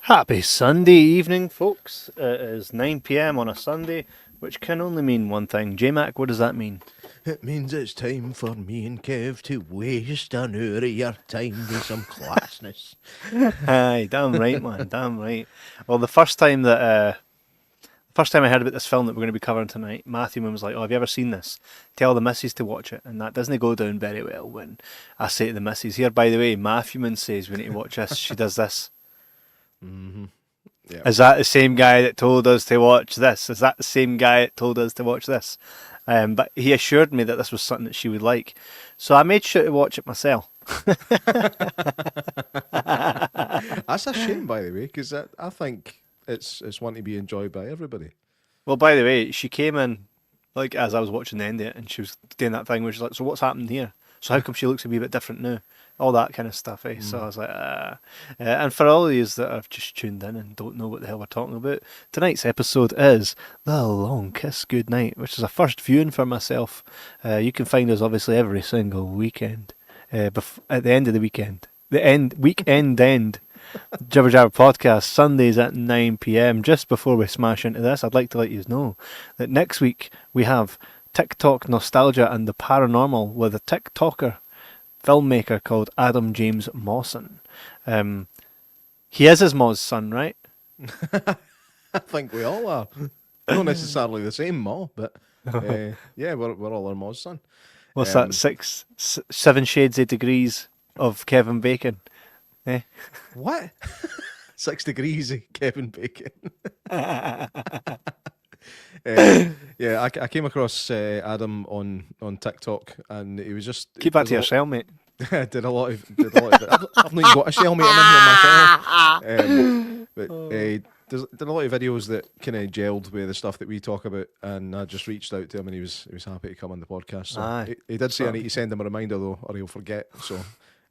Happy Sunday evening, folks. It is 9 p.m. on a Sunday, which can only mean one thing. J Mac, what does that mean? It means it's time for me and Kev to waste an hour of your time with some classness. Aye, damn right, man, damn right. Well, the first time I heard about this film that we're going to be covering tonight, Matthew was like, "Oh, have you ever seen this? Tell the missus to watch it." And that doesn't go down very well when I say to the missus, "Here, by the way, Matthew says we need to watch this." She does this. Mm-hmm. Yeah. Is that the same guy that told us to watch this? Is that the same guy that told us to watch this? But he assured me that this was something that she would like. So I made sure to watch it myself. That's a shame, by the way, because I think it's one to be enjoyed by everybody. Well, by the way, she came in, like, as I was watching the end of it, and she was doing that thing where she's like, "So what's happened here? So how come she looks a wee bit different now?" All that kind of stuff, eh? So I was like, And for all of you that have just tuned in and don't know what the hell we're talking about, tonight's episode is The Long Kiss Goodnight, which is a first viewing for myself. You can find us, obviously, every single weekend. At the end of the weekend. Weekend end. Jibber Jabber Podcast, Sundays at 9 p.m. Just before we smash into this, I'd like to let you know that next week we have TikTok nostalgia and the paranormal with a TikToker filmmaker called Adam James Mawson. He is his Maw's son, right? I think we all are. Not necessarily the same Maw, but yeah, we're all our Maw's son. What's that? 7 shades of degrees of Kevin Bacon. Eh? What? 6 degrees of Kevin Bacon. Yeah, I came across Adam on TikTok, and he was just keep that to yourself, mate. did a lot of I've not even got a shell, mate. I'm in here myself. But did a lot of videos that kind of gelled with the stuff that we talk about, and I just reached out to him, and he was happy to come on the podcast. So he did say I need to send him a reminder though, or he'll forget. So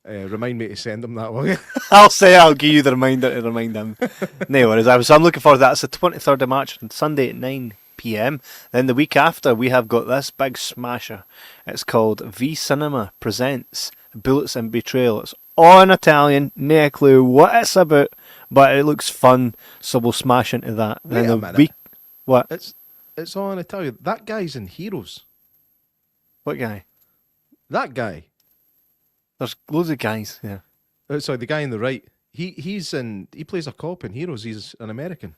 remind me to send him that one. I'll give you the reminder to remind him. No worries. I'm looking forward to that. It's the 23rd of March on Sunday at 9 p.m. Then the week after, we have got this big smasher. It's called V Cinema Presents Bullets and Betrayal. It's all in Italian, no clue what it's about, but it looks fun, so we'll smash into that. Wait then a minute. What? It's all in Italian. That guy's in Heroes. What guy? That guy. There's loads of guys, yeah. Sorry, the guy on the right. He plays a cop in Heroes. He's an American.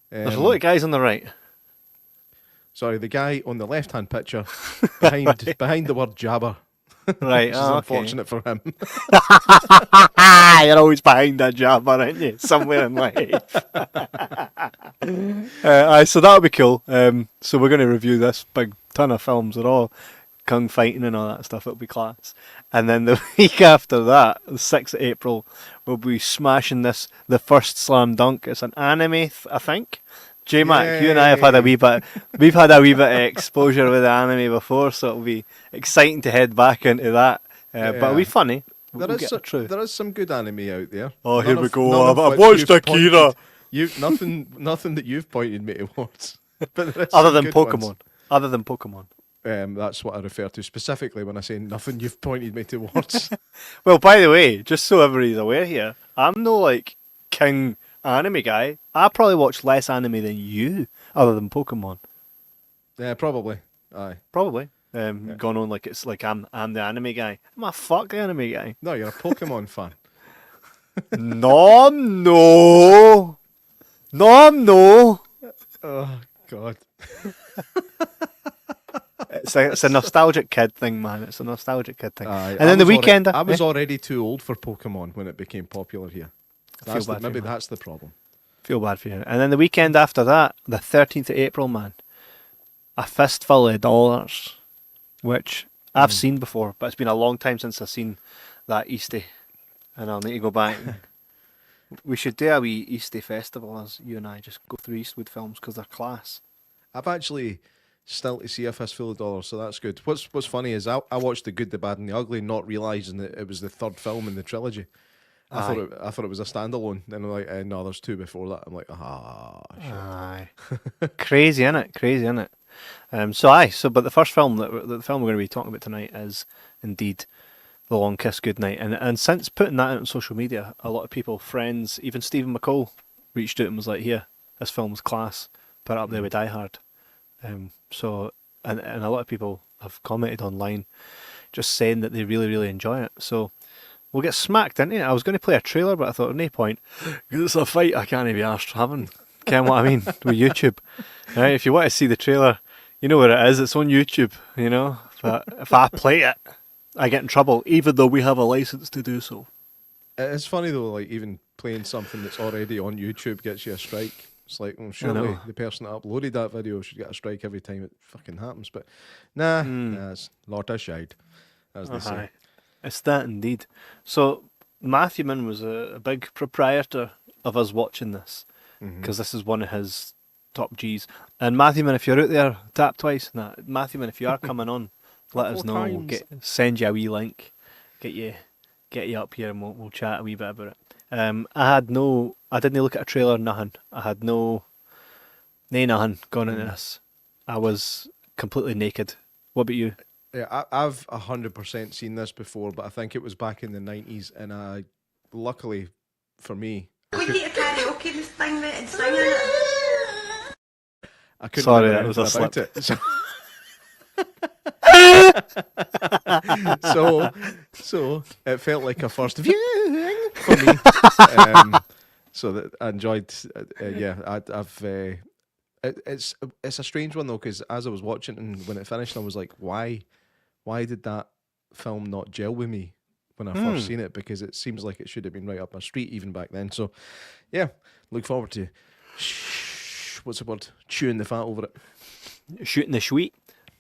There's a lot of guys on the right. Sorry, the guy on the left-hand picture behind the word Jabber. Right, which is unfortunate for him. You're always behind that Jabber, aren't you? Somewhere in life. So that'll be cool. So we're going to review this big ton of films. They're all kung fighting and all that stuff. It'll be class. And then the week after that, the 6th of April, we'll be smashing the first slam dunk. It's an anime, I think. J-Mac, you and I have had a wee bit of exposure with the anime before, so it'll be exciting to head back into that. But it'll be funny. There is some good anime out there. Oh, here we go. I've watched Akira. Nothing that you've pointed me towards. Other than Pokemon. That's what I refer to specifically when I say nothing you've pointed me towards. Well, by the way, just so everybody's aware here, I'm no like king anime guy. I probably watch less anime than you, other than Pokemon. Yeah, probably. Aye. Probably. Gone on like it's like I'm the anime guy. I'm a fuck anime guy. No, you're a Pokemon fan. No. Oh God. It's a nostalgic kid thing, man. It's a nostalgic kid thing. And then the weekend... I was already too old for Pokemon when it became popular here. That's the problem. Feel bad for you. And then the weekend after that, the 13th of April, man, A Fistful of Dollars, which I've seen before, but it's been a long time since I've seen that Eastie, and I'll need to go back. We should do a wee Eastie festival as you and I just go through Eastwood films because they're class. I've actually still to see A Fistful of Dollars, so that's good. What's funny is I watched The Good, the Bad and the Ugly, not realising that it was the third film in the trilogy. I thought it was a standalone. Then I'm like, no, there's 2 before that. I'm like, shit. Aye. Crazy, innit? But the first film the film we're going to be talking about tonight is indeed The Long Kiss Goodnight. And since putting that out on social media, a lot of people, friends, even Stephen McCall, reached out and was like, "Here, this film's class. Put it up there with Die Hard." So a lot of people have commented online just saying that they really, really enjoy it. So we'll get smacked into it. I was going to play a trailer, but I thought, no point. 'Cause it's a fight I can't be arsed having. Ken what I mean? With YouTube. Right? If you want to see the trailer, you know where it is. It's on YouTube, you know. But if I play it, I get in trouble, even though we have a license to do so. It's funny though, like even playing something that's already on YouTube gets you a strike. It's like, well, surely the person that uploaded that video should get a strike every time it fucking happens. But nah, it's lot of shite, as they say. It's that indeed. So Matthew Mann was a big proprietor of us watching this, because this is one of his top G's. And Matthew Mann, if you're out there, tap twice. Nah, Matthew Mann, if you are coming on, let us know. We'll send you a wee link, get you up here, and we'll chat a wee bit about it. I didn't look at a trailer, nothing. I had nothing going into this. I was completely naked. What about you? Yeah, I've 100% seen this before, but I think it was back in the 90s, and luckily for me, We get a karaoke this thing, mate, and sing it. I couldn't Sorry, remember that was a anything slip. about it. So it felt like a first viewing for me. So that I enjoyed. It's a strange one though, because as I was watching and when it finished, I was like, why did that film not gel with me when I first seen it? Because it seems like it should have been right up my street even back then. So yeah, look forward to what's the word? Chewing the fat over it. Shooting the sweet.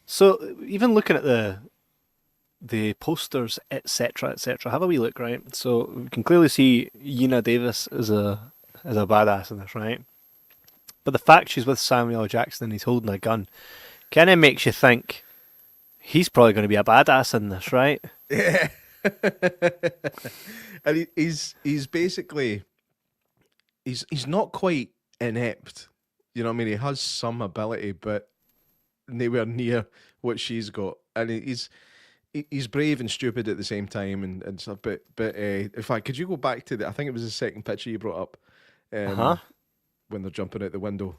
So even looking at the posters, etc., have a wee look, right? So we can clearly see Geena Davis is a badass in this, right? But the fact she's with Samuel L. Jackson and he's holding a gun kind of makes you think he's probably going to be a badass in this, right? Yeah. And he's basically he's not quite inept. You know what I mean? He has some ability, but nowhere near what she's got. And he's brave and stupid at the same time and stuff. But in fact, could you go back to I think it was the second picture you brought up, when they're jumping out the window.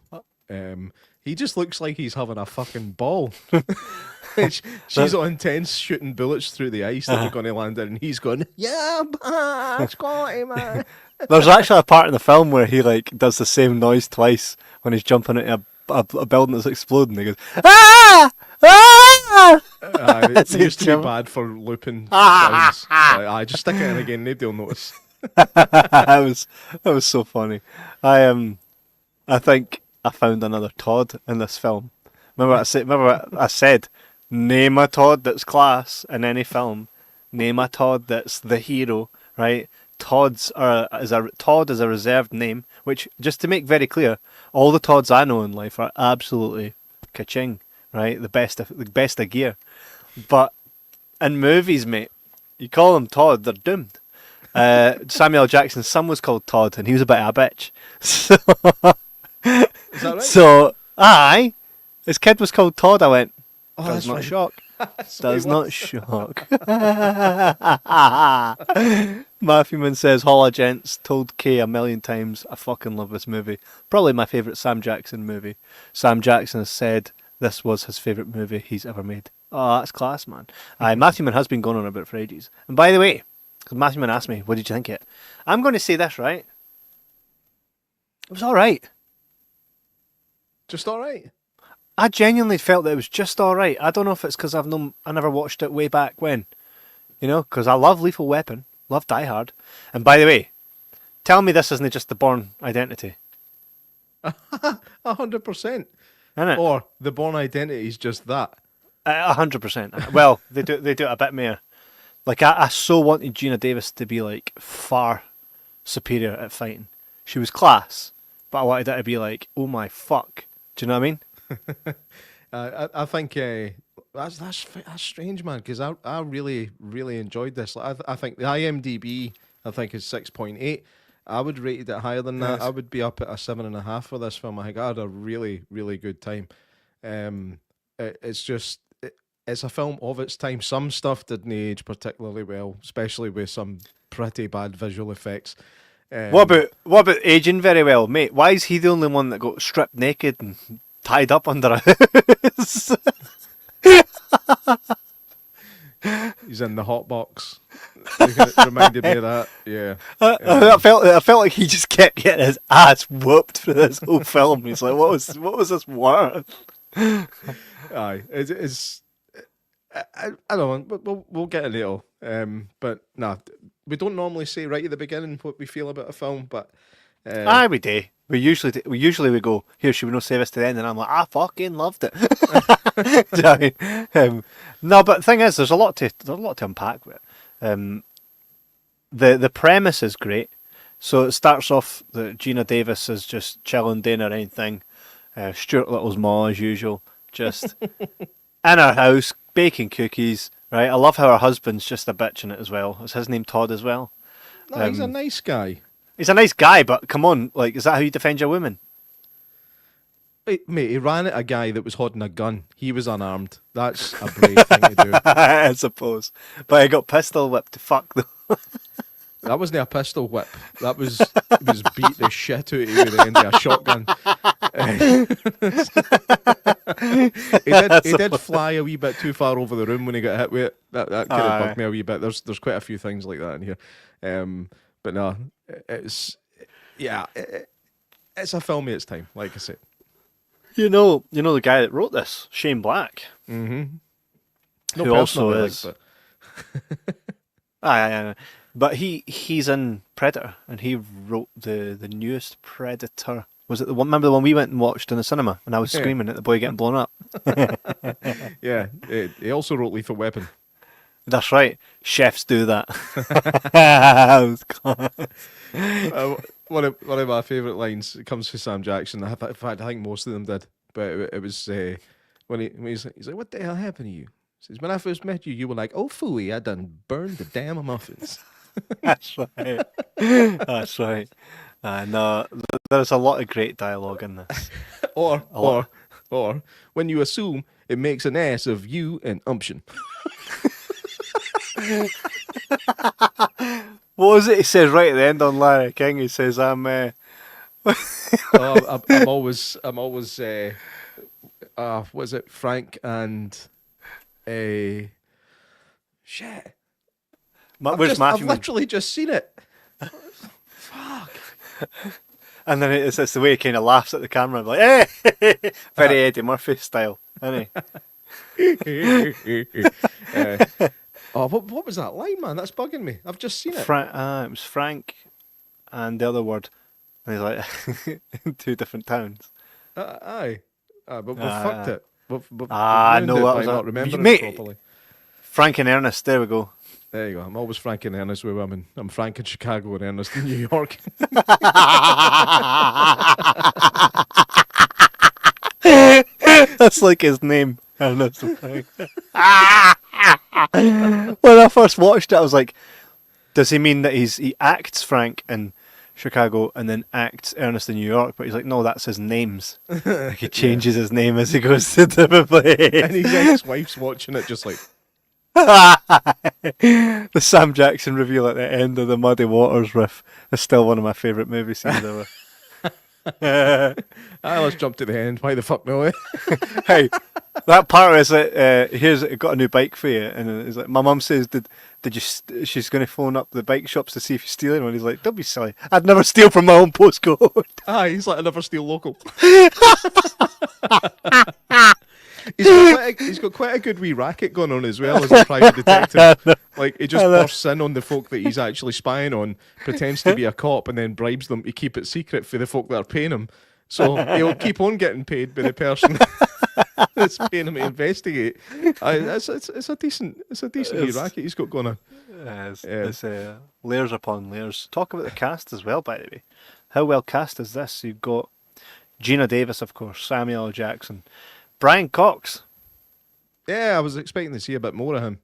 He just looks like he's having a fucking ball. She's on tense shooting bullets through the ice that they're going to land in, and he's going, yeah, it's quality, man. There's actually a part in the film where he does the same noise twice when he's jumping into a building that's exploding. He goes, ah! Ah! It used to be bad for looping sounds. I just stick it in again, nobody will notice. that was so funny. I think I found another Todd in this film. Remember I said, name a Todd that's class in any film. Name a Todd that's the hero, right? Todd is a reserved name, which, just to make very clear, all the Todds I know in life are absolutely ka-ching, right? The best of gear. But in movies, mate, you call them Todd, they're doomed. Samuel L. Jackson's son was called Todd, and he was a bit of a bitch. So, is that right? So, his kid was called Todd. I went, does not right. shock. Does not shock. Matthew Mann says, holla gents, told Kay a million times, I fucking love this movie. Probably my favourite Sam Jackson movie. Sam Jackson has said this was his favourite movie he's ever made. Oh, that's class, man. Matthew Mann has been going on about it for ages. And by the way, because Matthew Mann asked me, what did you think of it? I'm going to say this, right? It was alright. Just alright? I genuinely felt that it was just alright. I don't know if it's because I never watched it way back when. You know, because I love Lethal Weapon, love Die Hard. And by the way, tell me this isn't just the Bourne Identity. 100%. Isn't it? Or the Bourne Identity is just that. 100%. Well, they do it a bit more. I so wanted Geena Davis to be far superior at fighting. She was class, but I wanted her to be oh my fuck. Do you know what I mean? I think that's strange, man, because I really, really enjoyed this. I think the IMDb is 6.8. I would rate it higher than that. Yes. I would be up at a 7.5 for this film. I think I had a really, really good time. It's just it's a film of its time. Some stuff didn't age particularly well, especially with some pretty bad visual effects. What about aging very well, mate? Why is he the only one that got stripped naked and tied up under a house? He's in the hot box. It reminded me of that. Yeah. I felt like he just kept getting his ass whooped through this whole film. He's like, what was this worth? Aye, it's. I don't know. We'll get into it all. But nah, we don't normally say right at the beginning what we feel about a film, but Aye, we do. We usually go, here, should we not save this to the end? And I'm like, I fucking loved it. Do you know what I mean? No, but the thing is, there's a lot to unpack with it. The premise is great. So it starts off that Geena Davis is just chilling, doing her own thing. Stuart Little's ma, as usual, just in her house, baking cookies. Right, I love how her husband's just a bitch in it as well. Is his name Todd as well? no, he's a nice guy. He's a nice guy, but come on, like, is that how you defend your women? Mate, he ran at a guy that was holding a gun. He was unarmed. That's a brave thing to do. I suppose. But he got pistol whipped to fuck though. That wasn't a pistol whip. That was he was beat the shit out of you with the end of a shotgun. He did fly a wee bit too far over the room when he got hit with it. That could have bugged me a wee bit. There's quite a few things like that in here. But no, it's it's a film of its time, like I said. You know the guy that wrote this, Shane Black. Mm-hmm. Who also is. Aye. But he's in Predator, and he wrote the newest Predator. Was it the one? Remember the one we went and watched in the cinema, and I was screaming at the boy getting blown up. Yeah, he also wrote Lethal Weapon. That's right. Chefs do that. One of my favourite lines comes from Sam Jackson. In fact, I think most of them did. But it was when he's like, "What the hell happened to you?" He says, "When I first met you, you were like, oh phooey, I done burned the damn muffins." That's right. That's right. No, there's a lot of great dialogue in this. or when you assume it makes an ass of you and umption. What was it he says right at the end on Larry King? He says, I'm always was it Frank and shit. I've literally just seen it. Fuck. And then it's the way he kind of laughs at the camera, like, hey! Very Eddie Murphy style, isn't he? What was that line, man? That's bugging me. I've just seen it. It was Frank and the other word. And he's like, in two different towns. Aye. But we fucked it. No, that was not remembering mate, it properly. Frank and Ernest, there we go. There you go. I'm always Frank and Ernest with women. I'm Frank in Chicago and Ernest in New York. That's like his name. Ernest. When I first watched it, I was like, does he mean that he acts Frank in Chicago and then acts Ernest in New York? But he's like, no, that's his names. Like he changes his name as he goes to different places. And his ex-wife's watching it just like... The Sam Jackson reveal at the end of the Muddy Waters riff is still one of my favourite movie scenes ever. Let's jump to the end. Why the fuck no? Hey, that part is that here's got a new bike for you, and it's like my mum says, did you? She's going to phone up the bike shops to see if you're stealing one. He's like, don't be silly. I'd never steal from my own postcode. He's like, I never steal local. He's got quite a good wee racket going on as well as a private detective. Like, he just bursts in on the folk that he's actually spying on, pretends to be a cop, and then bribes them to keep it secret for the folk that are paying him. So he'll keep on getting paid by the person that's paying him to investigate. It's a decent wee racket he's got going on. It's layers upon layers. Talk about the cast as well, by the way. How well cast is this? You've got Geena Davis, of course, Samuel L. Jackson, Brian Cox. Yeah, I was expecting to see a bit more of him.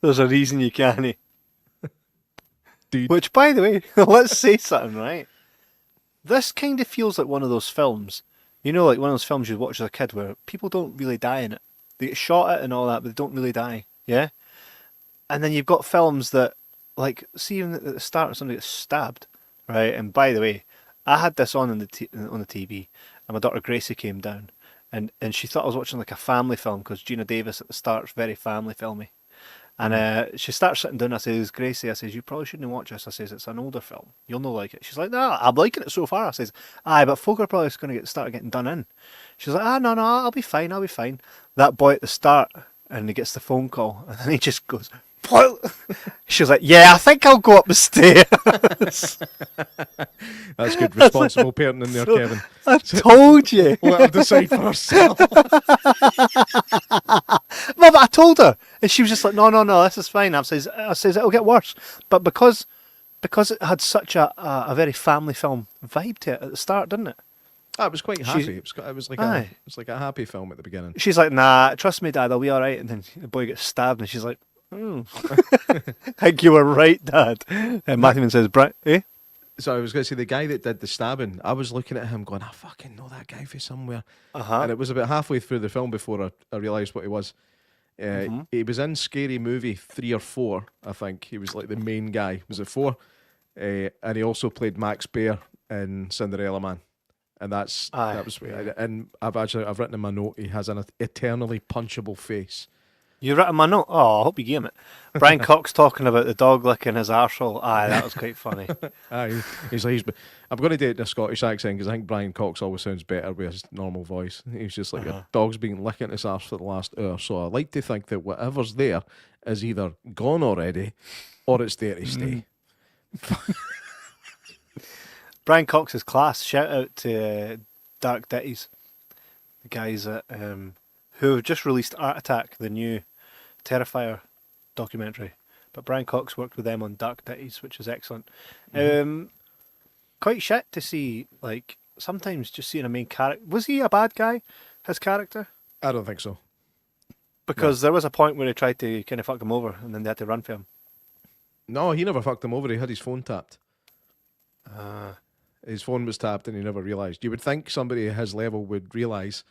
There's a reason you can't. Dude. Which, by the way, let's say something, right? This kind of feels like one of those films You know, like one of those films you watch as a kid where people don't really die in it. They get shot at and all that, but they don't really die. Yeah? And then you've got films that, like, see even at the start somebody gets stabbed, right? And by the way, I had this on the TV, and my daughter Gracie came down, and she thought I was watching like a family film because Geena Davis at the start is very family filmy. And she starts sitting down. I says, Gracie, I says, you probably shouldn't watch this. I says, it's an older film. You'll not like it. She's like, no, I'm liking it so far. I says, aye, but folk are probably going to start getting done in. She's like, no, I'll be fine. That boy at the start, and he gets the phone call, and then he just goes, what? She's like, yeah, I think I'll go up the stairs. That's good responsible parenting there, Kevin. I told you. Let her decide for herself. No, but I told her, and she was just like, no, this is fine. I says it'll get worse. But because it had such a very family film vibe to it at the start, didn't it? It was quite happy. It was like a happy film at the beginning. She's like, nah, trust me, Dad, I'll be all right. And then the boy gets stabbed, and she's like, I think you were right, Dad. And Matthew says, eh? So I was going to say, the guy that did the stabbing, I was looking at him going, I fucking know that guy from somewhere. And it was about halfway through the film before I realised what he was. He was in Scary Movie 3 or 4, I think. He was like the main guy. Was it 4? And he also played Max Bear in Cinderella Man. And that was and I've written in my note, he has an eternally punchable face. You written my note? Oh, I hope you gave it. Brian Cox talking about the dog licking his arsehole. Aye, that was quite funny. He's like, I'm going to do it in a Scottish accent because I think Brian Cox always sounds better with his normal voice. He's just like, a dog's been licking his arse for the last hour, so I like to think that whatever's there is either gone already or it's there to stay. Brian Cox's class. Shout out to Dark Ditties, the guys that who have just released Art Attack, the new Terrifier documentary. But Brian Cox worked with them on Dark Ditties, which is excellent. Quite shit to see, like, sometimes just seeing a main character. Was he a bad guy, his character? I don't think so. Because there was a point where he tried to kind of fuck him over, and then they had to run for him. No, he never fucked him over. He had his phone tapped. His phone was tapped and he never realised. You would think somebody at his level would realise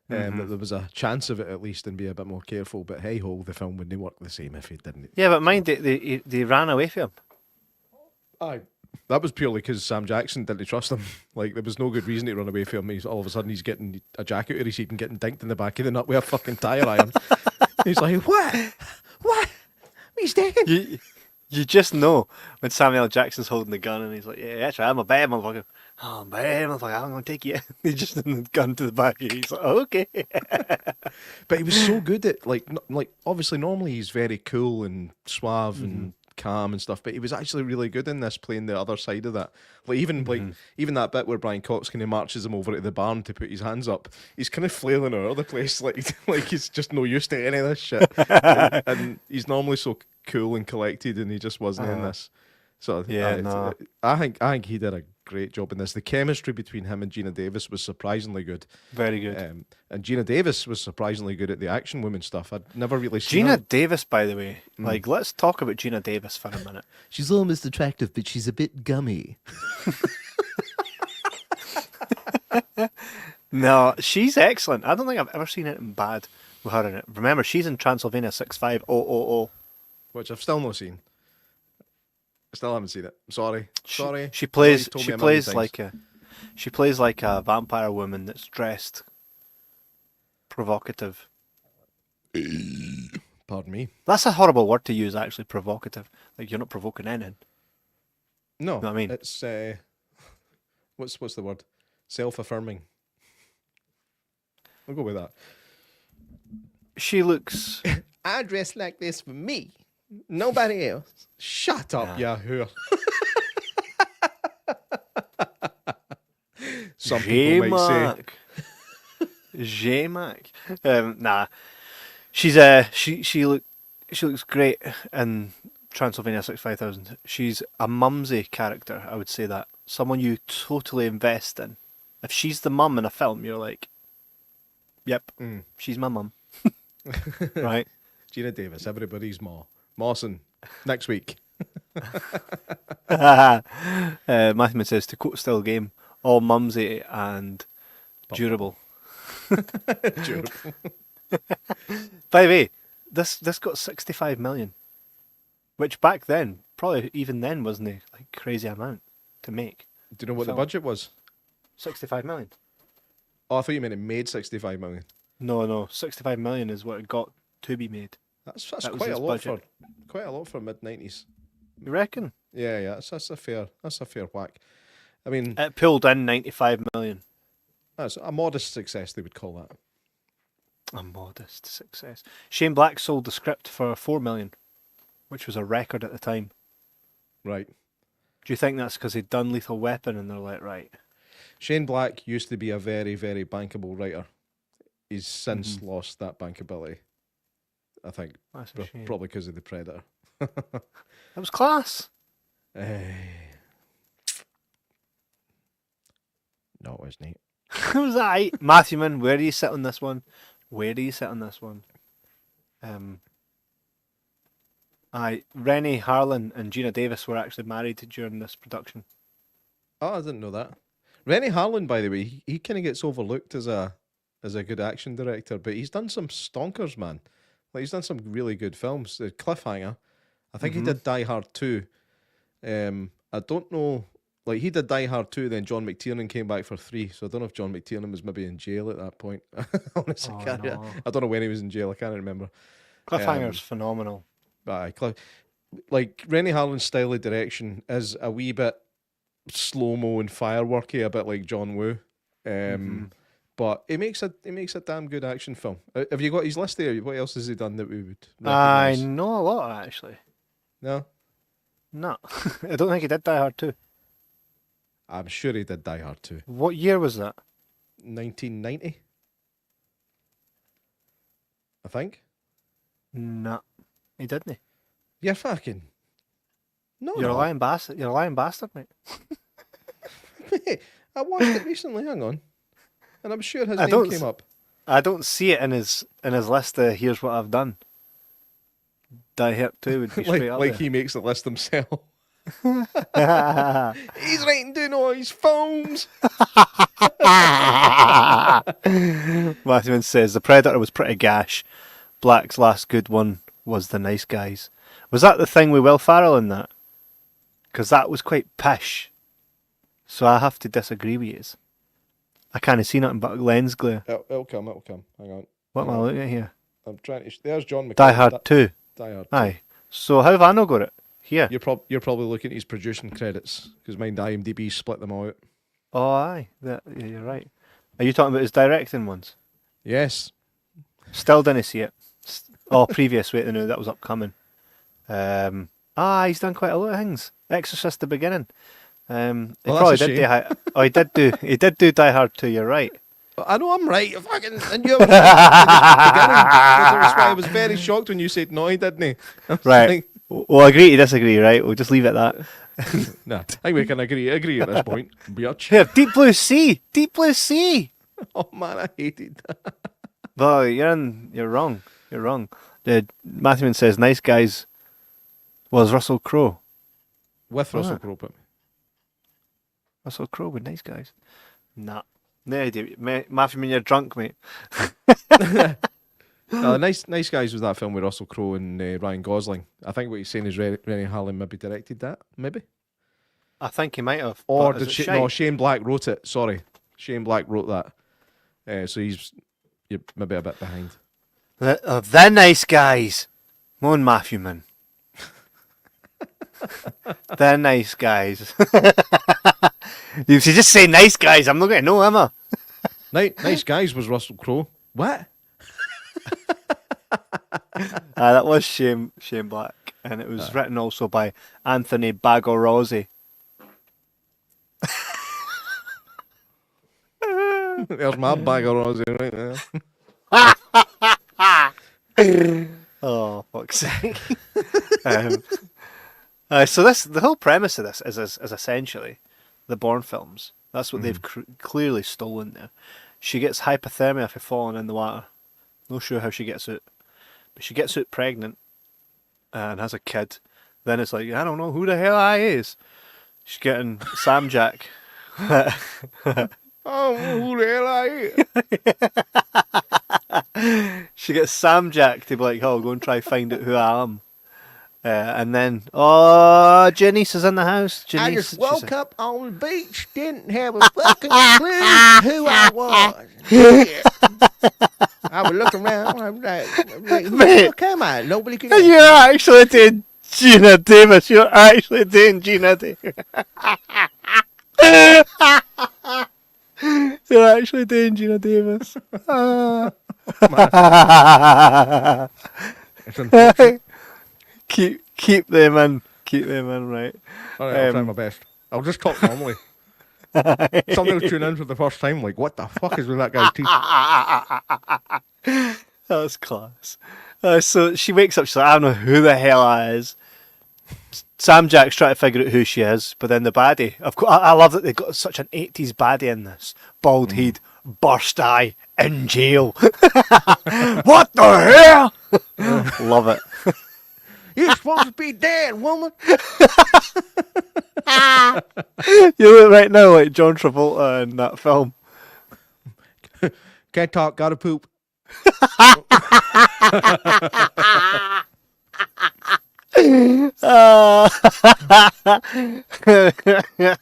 that there was a chance of it at least and be a bit more careful. But hey ho, the film wouldn't work the same if he didn't. Yeah, but mind, they ran away from him. Aye. That was purely because Sam Jackson didn't trust him. Like, there was no good reason to run away from him. All of a sudden he's getting a jacket out of his seat and getting dinked in the back of the nut with a fucking tyre iron. He's like, what? What? He's dead. You just know when Samuel Jackson's holding the gun and he's like, yeah, that's right, I'm a bad motherfucker. Oh, I'm bad motherfucker, I'm going to take you. He's just in the gun to the back. He's like, oh, okay. But he was so good at, like, obviously normally he's very cool and suave and calm and stuff, but he was actually really good in this, playing the other side of that. Like, even that bit where Brian Cox kind of marches him over to the barn to put his hands up, he's kind of flailing all over the place, like he's just no used to any of this shit. and he's normally so cool and collected, and he just wasn't in this. So yeah, I think he did a great job in this. The chemistry between him and Geena Davis was surprisingly good. Very good. And Geena Davis was surprisingly good at the action woman stuff. I'd never really seen Geena Davis, by the way. Like, let's talk about Geena Davis for a minute. She's almost attractive, but she's a bit gummy. No, she's excellent. I don't think I've ever seen anything bad with her in it. Remember, she's in Transylvania 65000. Which I've still not seen. I still haven't seen it. Sorry. She plays like a vampire woman that's dressed provocative. Pardon me. That's a horrible word to use, actually, provocative. Like, you're not provoking anything. No, you know what I mean? It's what's the word? Self-affirming. I'll go with that. She looks. I dress like this for me. Nobody else. Shut up, Yahoo. Some people might say. Jay Mack. Nah. She looks great in Transylvania 65000. She's a mumsy character, I would say that. Someone you totally invest in. If she's the mum in a film, you're like, yep, she's my mum. Right? Geena Davis, everybody's ma. Mawson, next week. Matthew says, to quote Still Game, all mumsy and Durable. Durable. By the way, this got 65 million, which back then, probably even then, wasn't a like crazy amount to make. Do you know what the Film. budget was? 65 million. Oh, I thought you meant it made 65 million. No, 65 million is what it got to be made. That's That was quite a its lot budget. for mid-90s. You reckon? Yeah, that's a fair whack. I mean, It pulled in 95 million. that's a modest success, they would call that. A modest success. Shane Black sold the script for 4 million, which was a record at the time. Right. Do you think that's because he'd done Lethal Weapon and they're like, right? Shane Black used to be a very, very bankable writer. He's since Mm-hmm. lost that bankability. I think That's a shame. probably because of the Predator. That was class. No, it wasn't it? Was that right? Matthewman, where do you sit on this one? Rennie Harlan and Geena Davis were actually married during this production. Oh, I didn't know that. Rennie Harlan, by the way, he kind of gets overlooked as a good action director, but he's done some stonkers, man. Like he's done some really good films. The Cliffhanger, I think he did Die Hard 2. I don't know. Like he did Die Hard 2, then John McTiernan came back for 3. So I don't know if John McTiernan was maybe in jail at that point. Honestly, Oh, can't. no. I don't know when he was in jail. I can't remember. Cliffhanger's phenomenal. But like Rennie Harlan's style of direction is a wee bit slow-mo and fireworky, a bit like John Woo. But it makes a damn good action film. Have you got his list there? What else has he done that we would I recognise? know a lot, actually. No? No. I don't think he did Die Hard 2. I'm sure he did Die Hard 2. What year was that? 1990? I think. No. He didn't. You're fucking... No, You're a no. lying bastard. You're a lying bastard, mate. Mate, I watched it recently, hang on. And I'm sure his I name don't came up. I don't see it in his list of here's what I've done. Die Hard 2 would be straight up like there. he makes the list himself. He's writing down all his phones. Matthew says the Predator was pretty gash. Black's last good one was The Nice Guys. Was that the thing with Will Ferrell in that? Because that was quite pish. So I have to disagree with you. I can't see nothing but lens glare. It'll come. Hang on. What am I looking at here? I'm trying to... There's John McClane. Die Hard 2. Die Hard 2. Aye. So how have I not got it? Here. You're probably looking at his producing credits, because mine IMDb split them all out. Oh, aye. Yeah, you're right. Are you talking about his directing ones? Yes. Still didn't see it. Oh, previous. Wait, no, that was upcoming. He's done quite a lot of things. Exorcist, the beginning. He Well, probably that's a did. shame. He did do Die Hard 2. You're right. I know I'm right. And you were that's why I was very shocked when you said no, he didn't. I was Right. like, We'll agree to disagree. Right. We'll just leave it at that. nah, I think we can agree at this point. Biatch. Here, Deep Blue Sea. Deep Blue Sea. Oh man, I hated that. Well, you're wrong. You're wrong. Matthewman says Nice Guys was Russell Crowe. With Russell Crowe, but Russell Crowe with Nice Guys. Nah. No idea. Matthewman, you're drunk, mate. Nice Guys was that film with Russell Crowe and Ryan Gosling. I think what he's saying is Rennie Harlan maybe directed that, maybe. I think he might have. Or but is did it shite? Shane Black wrote it. Sorry, Shane Black wrote that. So you're maybe a bit behind. The Nice Guys. Moan Matthewman. The Nice Guys. You should just say Nice Guys. I'm not going to know, am I? Nice Guys was Russell Crowe. What? That was Shane Black. And it was written also by Anthony Bagorozzi. There's my bag of roses right there. Oh, fuck's sake. So the whole premise of this is essentially the Bourne films. That's what they've clearly stolen there. She gets hypothermia for falling in the water. Not sure how she gets out. But she gets out pregnant and has a kid. Then it's like, I don't know who the hell I is. She's getting Sam Jack. Oh, who the hell are you? She gets Sam Jack to be like, oh, go and try find out who I am. And then, oh, Janice is in the house. Janice, I just woke she's up on the beach, didn't have a fucking clue who I was. Yeah. I was looking around, I'm like who the fuck am I? Nobody can You're actually doing Geena Davis. You're actually doing Geena Davis. You're actually doing Geena Davis. It's unfortunate. Keep them in. Keep them in, right? All right, I'll try my best. I'll just talk normally. Somebody will tune in for the first time, like, what the fuck is with that guy's teeth? That's class. So she wakes up, she's like, I don't know who the hell I is. Sam Jack's trying to figure out who she is, but then the baddie, of course, I love that they've got such an 80s baddie in this. Bald head, burst eye, in jail. What the hell? Love it. You're supposed to be dead, woman. You look right now like John Travolta in that film. Can't talk, gotta poop.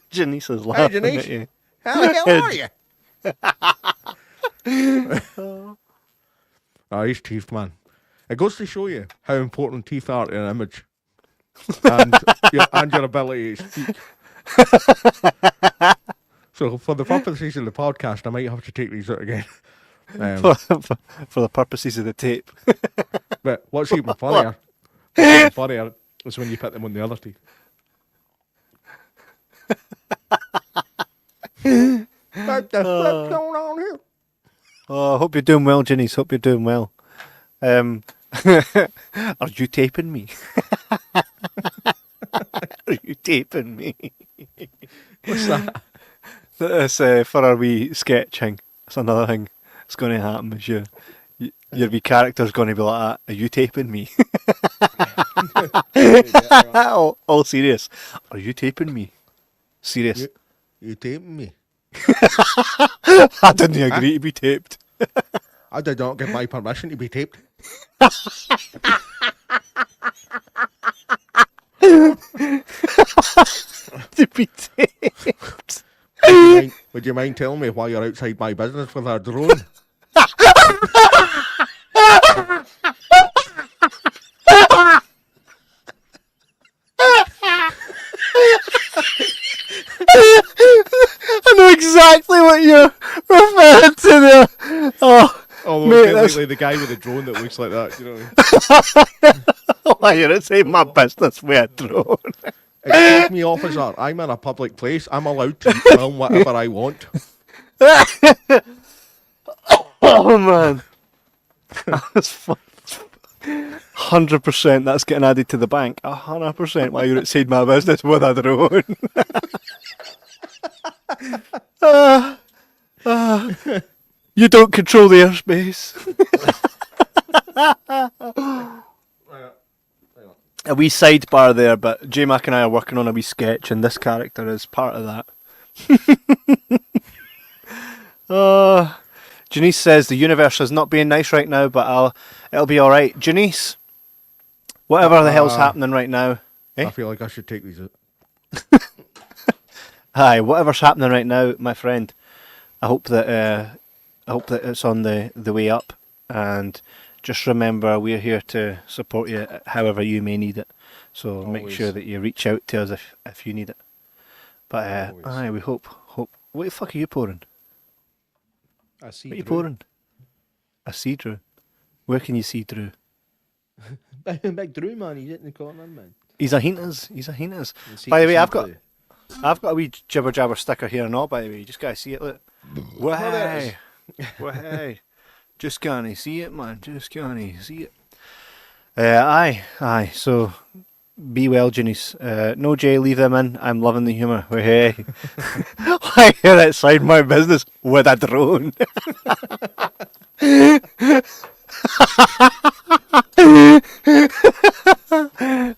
Janice is Hey, laughing Janice. at you. How the hell are you? Oh, these teeth, man. It goes to show you how important teeth are in an image. And your ability to speak. So for the purposes of the podcast, I might have to take these out again. For the purposes of the tape. But what's even funnier is when you put them on the other teeth. What the fuck's going on here? Oh, I hope you're doing well, Janice. Hope you're doing well. Are you taping me? Are you taping me? What's that? That's for our wee sketching. That's another thing that's going to happen is your wee character's going to be like that. Are you taping me? all serious. Are you taping me? Serious. You taping me? I didn't agree to be taped. I did not give my permission to be taped. To be taped. Would you mind telling me why you're outside my business with a drone? I know exactly what you're referring to there. Oh, mate, lately the guy with the drone that looks like that, you know. Why you're outside my business with a drone? Excuse me, officer. I'm in a public place. I'm allowed to film whatever I want. Oh man, that's fun. 100% that's getting added to the bank. 100% why you're outside my business with a drone. You don't control the airspace. A wee sidebar there, but J Mac and I are working on a wee sketch, and this character is part of that. Janice says the universe is not being nice right now, but it'll be all right. Janice, whatever the hell's happening right now. I feel like I should take these out. Hi, whatever's happening right now, my friend. I hope that it's on the way up, and just remember we're here to support you however you may need it. So Always. make sure that you reach out to us if you need it. But we hope. What the fuck are you pouring? I see. What are you pouring? A see Drew. Where can you see Drew? Big Drew, man. He's in the corner, man. He's a hinters. By the way, I've got a wee Jibber Jabber sticker here and all. By the way, you just gotta see it. Look. Way. Just can't see it, man. Just can't see it. Aye. So be well, Janice. No, Jay, leave them in. I'm loving the humour. Hey. Why you're outside my business with a drone?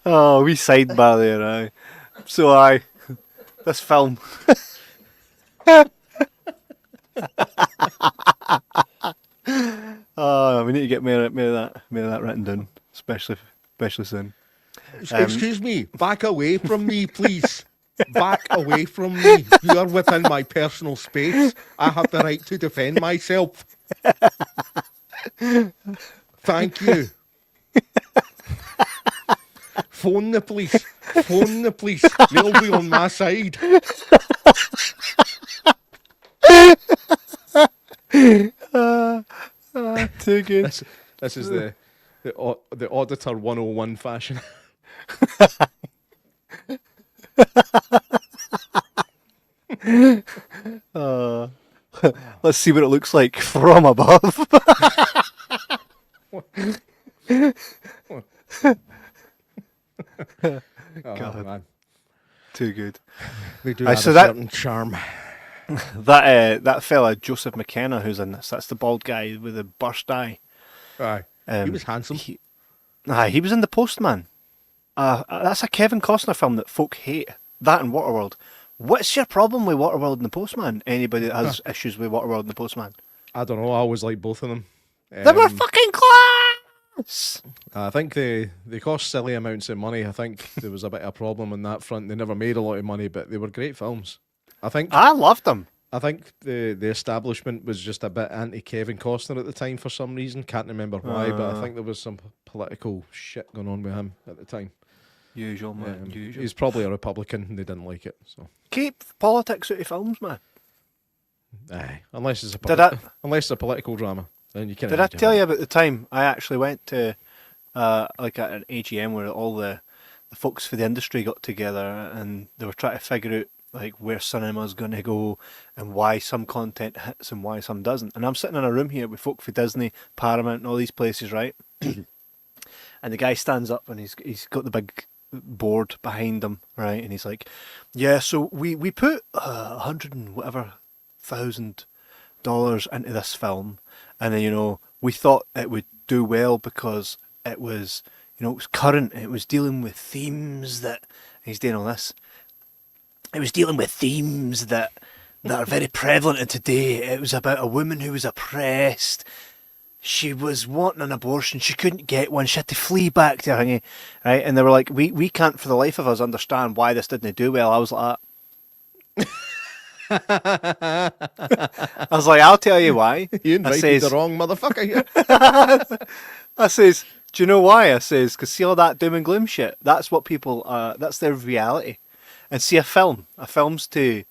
Oh, we sidebar there, aye. So this film. Oh, we need to get more of that written down, especially soon. Excuse me, back away from me, please. Back away from me. You are within my personal space. I have the right to defend myself. Thank you. Phone the police. Phone the police. They'll be on my side. Too good. This is the Auditor 101 fashion. Let's see what it looks like from above. God, man. Too good. They do Aye, have so a that- certain charm. That fella Joseph McKenna who's in this, that's the bald guy with the burst eye. Aye. He was handsome. He was in The Postman. That's a Kevin Costner film that folk hate. That and Waterworld. What's your problem with Waterworld and The Postman? Anybody that has issues with Waterworld and The Postman? I don't know. I always like both of them. They were fucking class! I think they cost silly amounts of money. I think there was a bit of a problem on that front. They never made a lot of money, but they were great films. I loved them. I think the establishment was just a bit anti Kevin Costner at the time for some reason. Can't remember why, but I think there was some political shit going on with him at the time. Usual, man. Usual. He's probably a Republican and they didn't like it. So Keep politics out of films, man. aye, unless it's unless it's a political drama, then you can't. Did I tell you about the time I actually went to like at an AGM where all the folks for the industry got together and they were trying to figure out like where cinema's going to go and why some content hits and why some doesn't. And I'm sitting in a room here with folk for Disney, Paramount, and all these places, right? And the guy stands up and he's got the big board behind him, right? And he's like, "Yeah, so we put $100 and whatever $1,000 into this film, and then we thought it would do well because it was it was current, it was dealing with themes that." He's doing all this. It was dealing with themes that are very prevalent in today. It was about a woman who was oppressed. She was wanting an abortion. She couldn't get one. She had to flee back to her thingy, right? And they were like, we can't for the life of us understand why this didn't do well. I was like, I was like, I'll tell you why. You invited the wrong motherfucker here. I says, do you know why? I says, because see all that doom and gloom shit? That's what people, that's their reality. And see, a film's to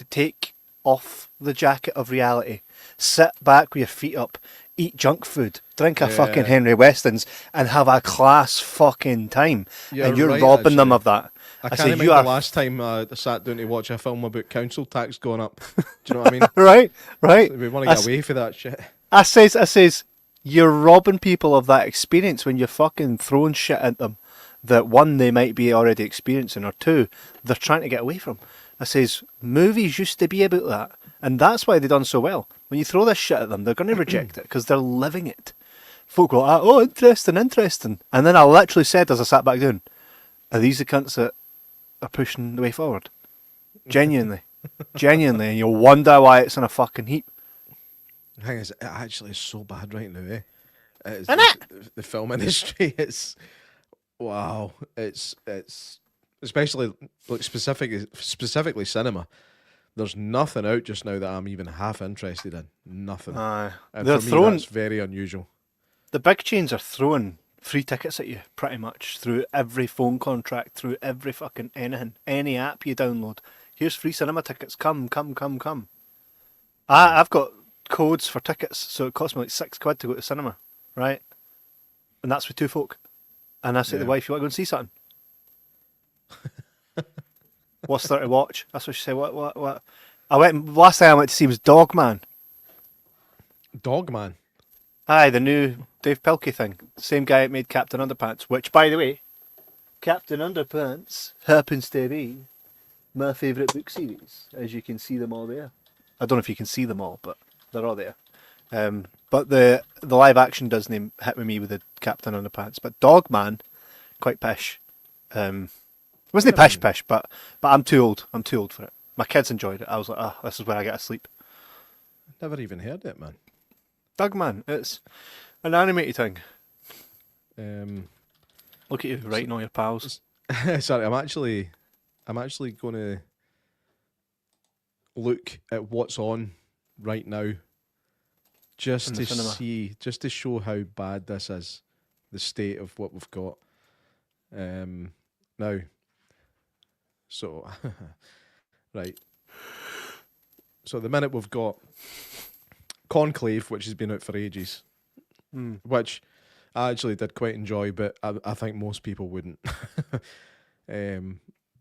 take off the jacket of reality, sit back with your feet up, eat junk food, drink a fucking Henry Weston's, and have a class fucking time. And you're right, robbing them actually. of that. I can't say, remember the last time I sat down to watch a film about council tax going up. Do you know what I mean? Right. We want to get away from that shit. I says, you're robbing people of that experience when you're fucking throwing shit at them that one, they might be already experiencing, or two, they're trying to get away from. I says, movies used to be about that, and that's why they done so well. When you throw this shit at them, they're going to reject it because they're living it. Folk go, oh, interesting. And then I literally said as I sat back down, are these the cunts that are pushing the way forward? Genuinely. And you'll wonder why it's in a fucking heap. The thing is, it actually is so bad right now, eh? Isn't it? The film industry, it's wow. It's especially like specifically cinema. There's nothing out just now that I'm even half interested in. Nothing. And They're for me, throwing. that's very unusual. The big chains are throwing free tickets at you pretty much through every phone contract, through every fucking anything, any app you download. Here's free cinema tickets. Come. I've got codes for tickets, so it cost me like £6 to go to cinema, right? And that's with two folk. And I say to the wife, you want to go and see something? What's there to watch? That's what she said. What? Last time I went to see was Dogman. Dogman. Aye, the new Dave Pelkey thing. Same guy that made Captain Underpants, which, by the way, Captain Underpants happens to be my favourite book series, as you can see them all there. I don't know if you can see them all, but they're all there. But the live action doesn't hit with me with the Captain Underpants. But Dogman, quite pish. Wasn't pish, but I'm too old. I'm too old for it. My kids enjoyed it. I was like, this is where I get to sleep. Never even heard it, man. Dougman, it's an animated thing. Look at you writing all your pals. Sorry, I'm actually going to look at what's on right now, just In to the cinema. see, just to show how bad this is, the state of what we've got. Now, so right. So at the minute we've got Conclave, which has been out for ages, which I actually did quite enjoy, but I think most people wouldn't.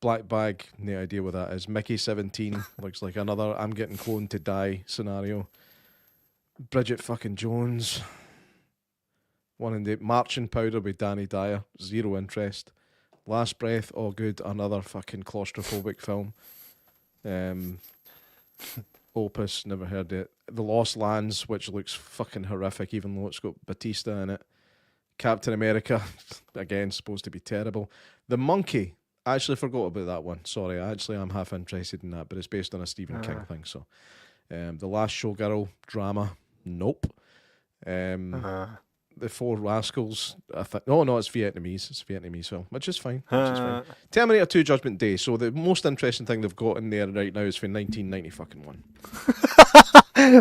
Black Bag, no idea what that is. Mickey 17 looks like another I'm getting cloned to die scenario. Bridget fucking Jones. One in the Marching Powder with Danny Dyer, zero interest. Last Breath, all good, another fucking claustrophobic film. Opus, never heard it. The Lost Lands, which looks fucking horrific, even though it's got Batista in it. Captain America, again, supposed to be terrible. The Monkey, I actually forgot about that one. Sorry, I'm half interested in that, but it's based on a Stephen King thing. So, The Last Showgirl drama, nope. The Four Rascals, I think. Oh no, it's Vietnamese. It's a Vietnamese film, which is fine. Terminator 2: Judgment Day. So the most interesting thing they've got in there right now is from 1991.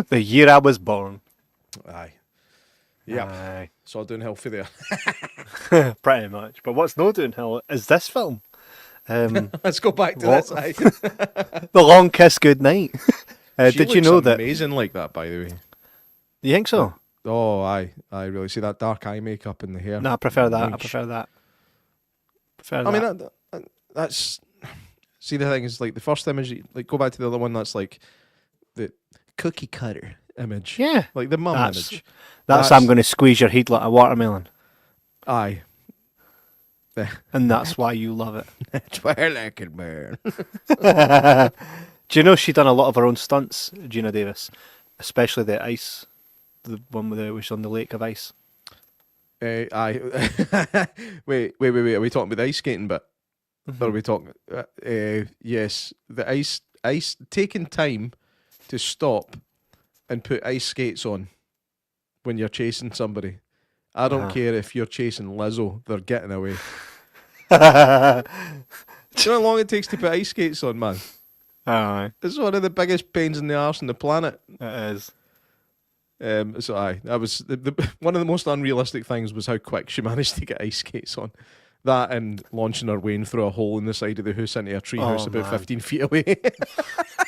The year I was born. Aye. Yeah. Aye. It's all downhill for there. Pretty much. But what's no downhill is this film. Let's go back to this. Aye. The Long Kiss Goodnight. Did you know looks that? amazing like that, by the way. You think so? Oh, I really see that dark eye makeup in the hair. No, I prefer that. I mean, that's. See, the thing is, like, the first image, like, go back to the other one. That's like the cookie cutter image. Yeah, like the mum image. That's I'm going to squeeze your head like a watermelon. Aye. And that's why you love it. That's why I like it, man. Do you know she done a lot of her own stunts, Geena Davis, especially the ice, the one with it was on the lake of ice. Aye. Wait. Are we talking about the ice skating bit? Or are we talking? Yes, the ice taking time to stop and put ice skates on when you're chasing somebody. I don't care if you're chasing Lizzo; they're getting away. Do you know how long it takes to put ice skates on, man? Aye, It's one of the biggest pains in the arse on the planet. it is. So that was the one of the most unrealistic things was how quick she managed to get ice skates on. That and launching her Wayne through a hole in the side of the house into a tree house about 15 feet away.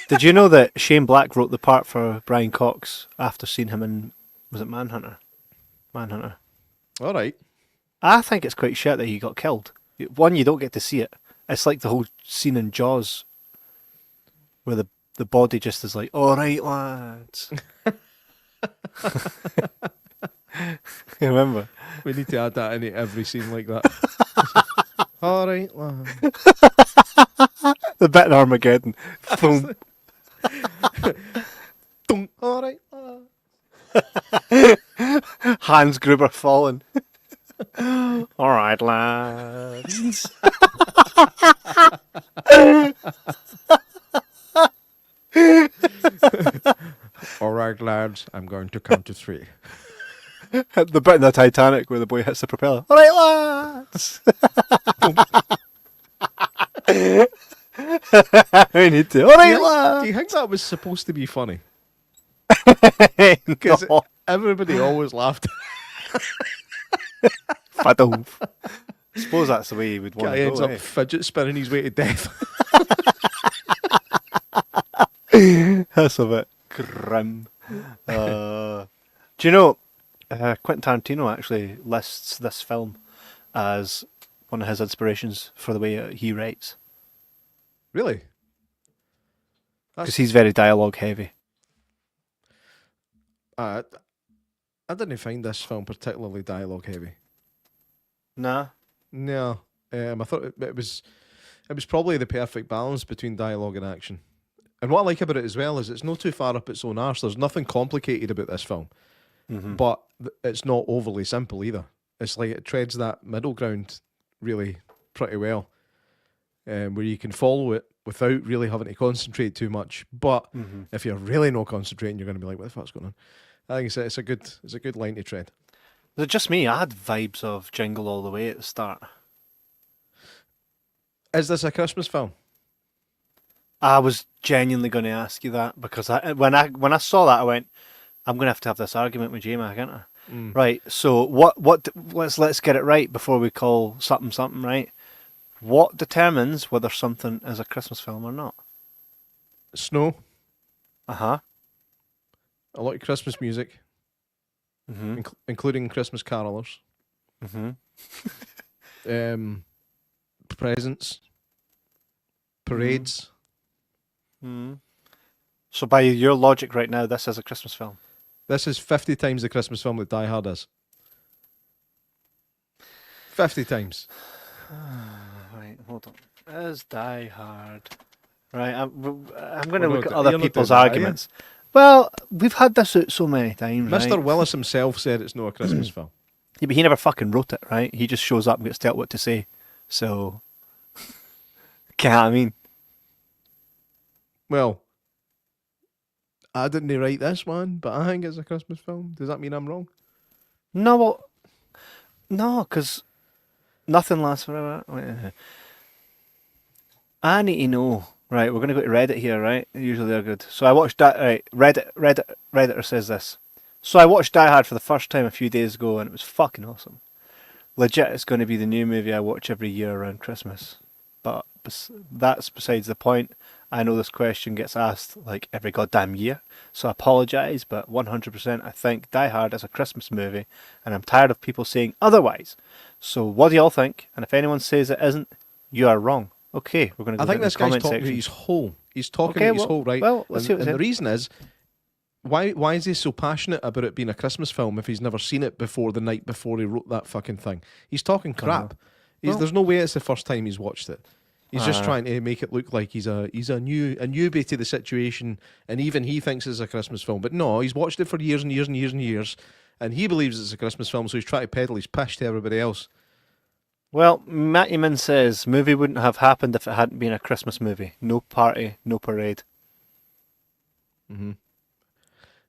Did you know that Shane Black wrote the part for Brian Cox after seeing him in, was it Manhunter? Manhunter. All right. I think it's quite shit that he got killed. One, you don't get to see it. It's like the whole scene in Jaws where the body just is like, all right, lads. You remember? We need to add that into every scene like that. All right, lad. The bit in Armageddon. Boom. All right, lad. Hans Gruber falling. All right, lads. All right, lads. I'm going to count to 3. The bit in the Titanic where the boy hits the propeller. All right, lads. We need to. All right, lads. Do you think that was supposed to be funny? No. Because everybody always laughed. Fiddle. I suppose that's the way he would want Guy to ends go. up fidget spinning his way to death. That's a bit grim. Do you know, Quentin Tarantino actually lists this film as one of his inspirations for the way he writes. Really? Because he's very dialogue heavy. I didn't find this film particularly dialogue heavy. Nah. No, I thought it was probably the perfect balance between dialogue and action. And what I like about it as well is it's not too far up its own arse. There's nothing complicated about this film, but it's not overly simple either. It's like it treads that middle ground really pretty well. where you can follow it without really having to concentrate too much. But if you're really not concentrating, you're going to be like, "What the fuck's going on?" I think it's a good line to tread. Was it just me? I had vibes of Jingle All the Way at the start. Is this a Christmas film? I was genuinely going to ask you that because when I saw that, I went, "I'm going to have this argument with Jay Mack, aren't I?" Right. So what? Let's get it right before we call something right. What determines whether something is a Christmas film or not? Snow. Uh-huh. A lot of Christmas music, including Christmas carolers. Presents. Parades. So by your logic right now, this is a Christmas film. This is 50 times the Christmas film that Die Hard is. 50 times. Right, hold on. Is Die Hard... Right, I'm going to look at you're other not people's doing that, are you? arguments. Well, we've had this out so many times, Mr. right? Willis himself said it's not a Christmas film. Yeah, but he never fucking wrote it, right? He just shows up and gets told what to say. So... Can't I mean? Well, I didn't write this one, but I think it's a Christmas film. Does that mean I'm wrong? No, well... No, because... Nothing lasts forever. Wait. I need to know. Right, we're going to go to Reddit here, right? Usually they're good. So I watched that. Right, Redditor says this. So I watched Die Hard for the first time a few days ago, and it was fucking awesome. Legit, it's going to be the new movie I watch every year around Christmas. But that's besides the point. I know this question gets asked like every goddamn year, so I apologise, but 100% I think Die Hard is a Christmas movie, and I'm tired of people saying otherwise. So what do y'all think? And if anyone says it isn't, you are wrong. Okay, we're going to go I think to this the guy's comment talking section. to his whole. He's talking Okay, to his whole, right? well, let's see what and it the says. reason is, why is he so passionate about it being a Christmas film if he's never seen it before the night before he wrote that fucking thing? He's talking crap. There's no way it's the first time he's watched it. He's just trying to make it look like he's a newbie to the situation, and even he thinks it's a Christmas film. But no, he's watched it for years and years and years and years, and he believes it's a Christmas film, so he's trying to peddle his pish to everybody else. Well, Matty Min says, movie wouldn't have happened if it hadn't been a Christmas movie. No party, no parade.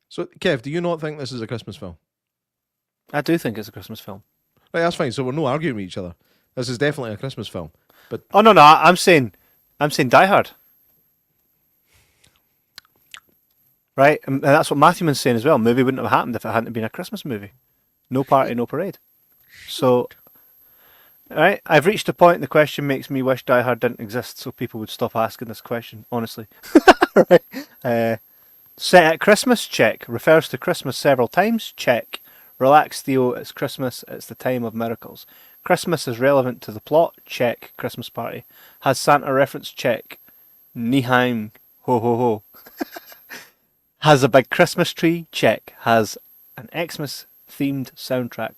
So, Kev, do you not think this is a Christmas film? I do think it's a Christmas film. Right, that's fine. So we're not arguing with each other. This is definitely a Christmas film. But Oh no, I'm saying Die Hard. Right, and that's what Matthew Min's saying as well. Movie wouldn't have happened if it hadn't been a Christmas movie. No party, no parade. So, right, I've reached a point. The question makes me wish Die Hard didn't exist, so people would stop asking this question. Honestly, right. Set at Christmas? Check. Refers to Christmas several times? Check. Relax, Theo. It's Christmas. It's the time of miracles. Christmas is relevant to the plot? Check. Christmas party. Has Santa reference? Check. Niheim. Ho ho ho. Has a big Christmas tree? Check. Has an Xmas themed soundtrack?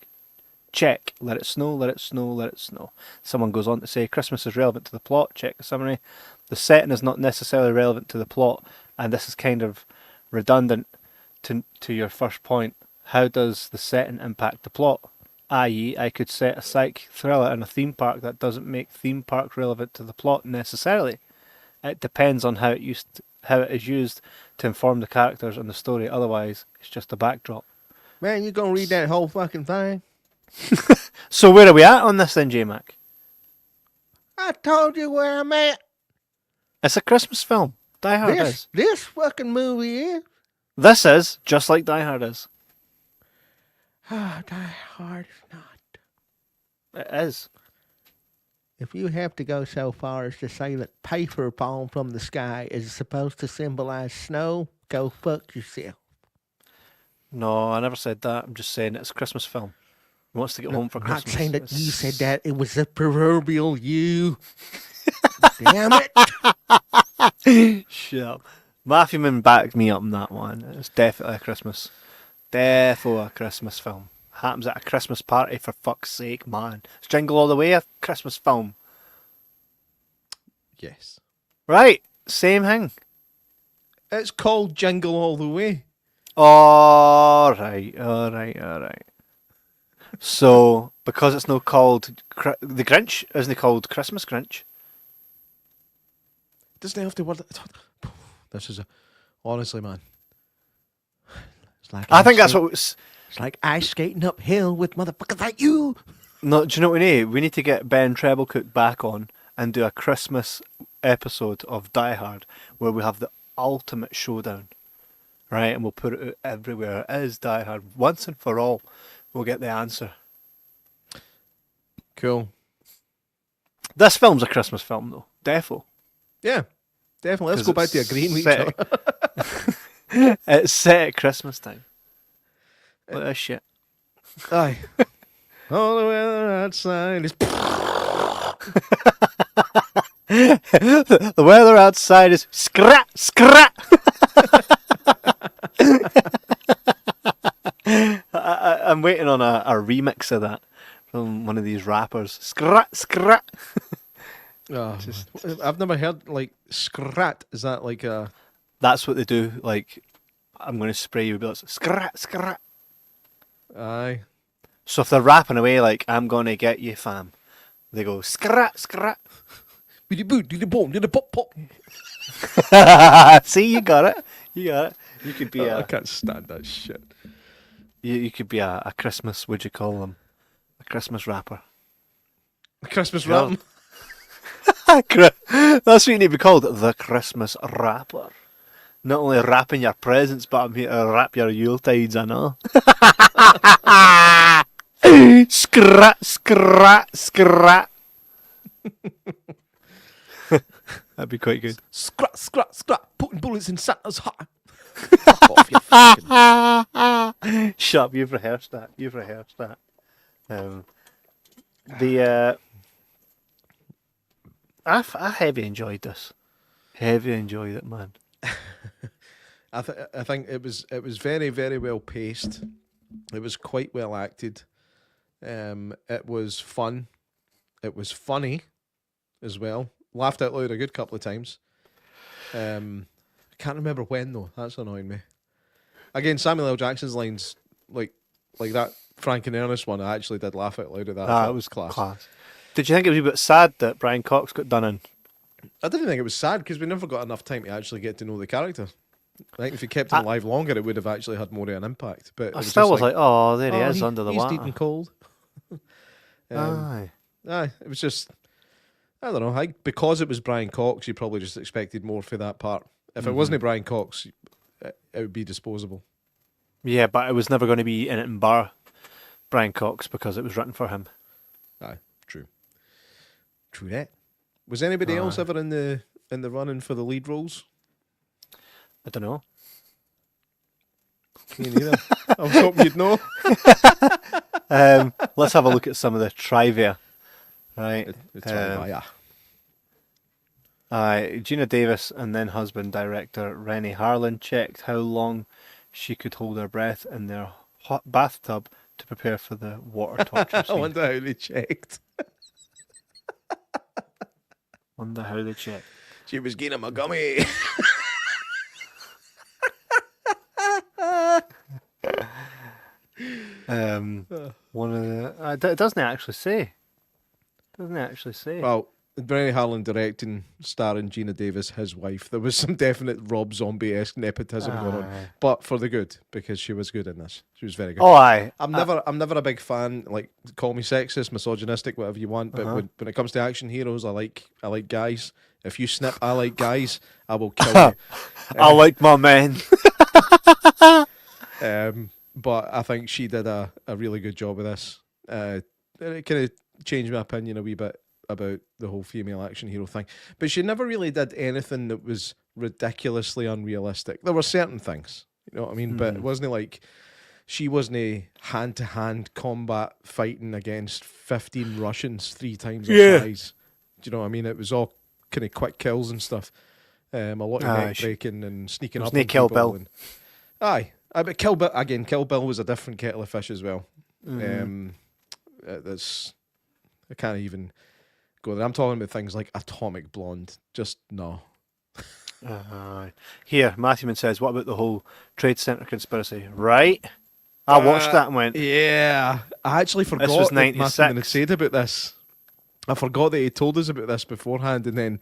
Check. Let it snow, let it snow, let it snow. Someone goes on to say Christmas is relevant to the plot. Check the summary. The setting is not necessarily relevant to the plot, and this is kind of redundant to your first point. How does the setting impact the plot? I.e., I could set a psych thriller in a theme park that doesn't make theme park relevant to the plot necessarily. It depends on how it is used to inform the characters and the story. Otherwise, it's just a backdrop. man, you gonna read that whole fucking thing? So where are we at on this then, J-Mac? I told you where I'm at. It's a Christmas film. Die Hard is. This fucking movie is. This is just like Die Hard is. Die Hard is not. It is. If you have to go so far as to say that paper falling from the sky is supposed to symbolize snow, go fuck yourself. No, I never said that. I'm just saying it's a Christmas film. He wants to get home for I'm Christmas. not saying that you said that. It was the proverbial you. Damn it. Shut up. Matthew Min backed me up on that one. It's definitely a Christmas. Defo a Christmas film. Happens at a Christmas party, for fuck's sake, man. It's Jingle All the Way, a Christmas film. Yes. Right, same thing. It's called Jingle All the Way. Alright. So, because it's not called... The Grinch isn't called Christmas Grinch. doesn't have to word. This is honestly, man. It's like I think that's what it's. It's like ice skating uphill with motherfuckers like you. No, do you know what we need? We need to get Ben Treblecook back on and do a Christmas episode of Die Hard where we have the ultimate showdown, right? And we'll put it out everywhere. It is Die Hard. Once and for all, we'll get the answer. Cool. This film's a Christmas film, though. Defo. Yeah, definitely. Let's go back to agreeing with each set other. It's set at Christmas time. Look at this shit. Aye. All the weather outside is. The weather outside is scrat, scrat. I'm waiting on a remix of that from one of these rappers. Scrat, scrat. Oh, I've never heard like scrat. Is that like a? That's what they do. Like, I'm going to spray you with bullets. Scrat, scrat. Aye. So if they're rapping away like, I'm going to get you, fam, they go, scrat, scrat. Did the boot, did the boom, did the pop, pop. See, you got it. You got it. You could be I can't stand that shit. You could be a Christmas, would you call them? A Christmas rapper. A Christmas Yeah. rap. That's what you need to be called, the Christmas rapper. Not only rapping your presents, but I'm here to rap your Yuletides, I know. Scrat, scrat, scrat. That'd be quite good. Scrat, scrat, scrat. Putting bullets in Santa's heart. Fuck off, you fucking. Shut up, you've rehearsed that. You've rehearsed that. I heavy enjoyed this. Heavy enjoyed it, man. I think it was very, very well paced. It was quite well acted. It was fun. It was funny as well. Laughed out loud a good couple of times. I can't remember when though. That's annoying me. Again, Samuel L. Jackson's lines, like that Frank and Ernest one, I actually did laugh out loud at that. It was class. Did you think it was a bit sad that Brian Cox got done in? I didn't think it was sad because we never got enough time to actually get to know the character. I think if he kept him alive longer, it would have actually had more of an impact. But I still was like, oh, there he is under the he's water. He's dead and cold. Aye. It was just, I don't know. Because it was Brian Cox, you probably just expected more for that part. If it wasn't Brian Cox, it would be disposable. Yeah, but it was never going to be in it and bar Brian Cox because it was written for him. Aye, true. True that. Was anybody else ever in the running for the lead roles? I don't know. Me neither. I was hoping you'd know. Let's have a look at some of the trivia. Right. Geena Davis and then husband director Rennie Harlan checked how long she could hold her breath in their hot bathtub to prepare for the water torture I scene. wonder how they checked. Wonder how they checked. She was getting my gummy. One of the it doesn't actually say. Doesn't it actually say? Well, Rennie Harlan directing, starring Geena Davis, his wife. There was some definite Rob Zombie-esque nepotism going on, but for the good, because she was good in this. She was very good. Oh, aye. I'm never a big fan. Like, call me sexist, misogynistic, whatever you want. But when it comes to action heroes, I like guys. If you snip, I like guys, I will kill you. I like my men. But I think she did a really good job of this. It kind of changed my opinion a wee bit about the whole female action hero thing. But she never really did anything that was ridiculously unrealistic. There were certain things, you know what I mean? But it wasn't like she wasn't a hand-to-hand combat fighting against 15 Russians 3 times her size. Do you know what I mean? It was all kind of quick kills and stuff. A lot of neck breaking and sneaking up on people. Kill Bill. But Kill Bill, again, Kill Bill was a different kettle of fish as well. That's, I can't even go there. I'm talking about things like Atomic Blonde. Just no. Here, Matthewman says, what about the whole Trade Center conspiracy? Right? I watched that and went, yeah. I actually forgot was that 96. Matthewman had said about this. I forgot that he told us about this beforehand, and then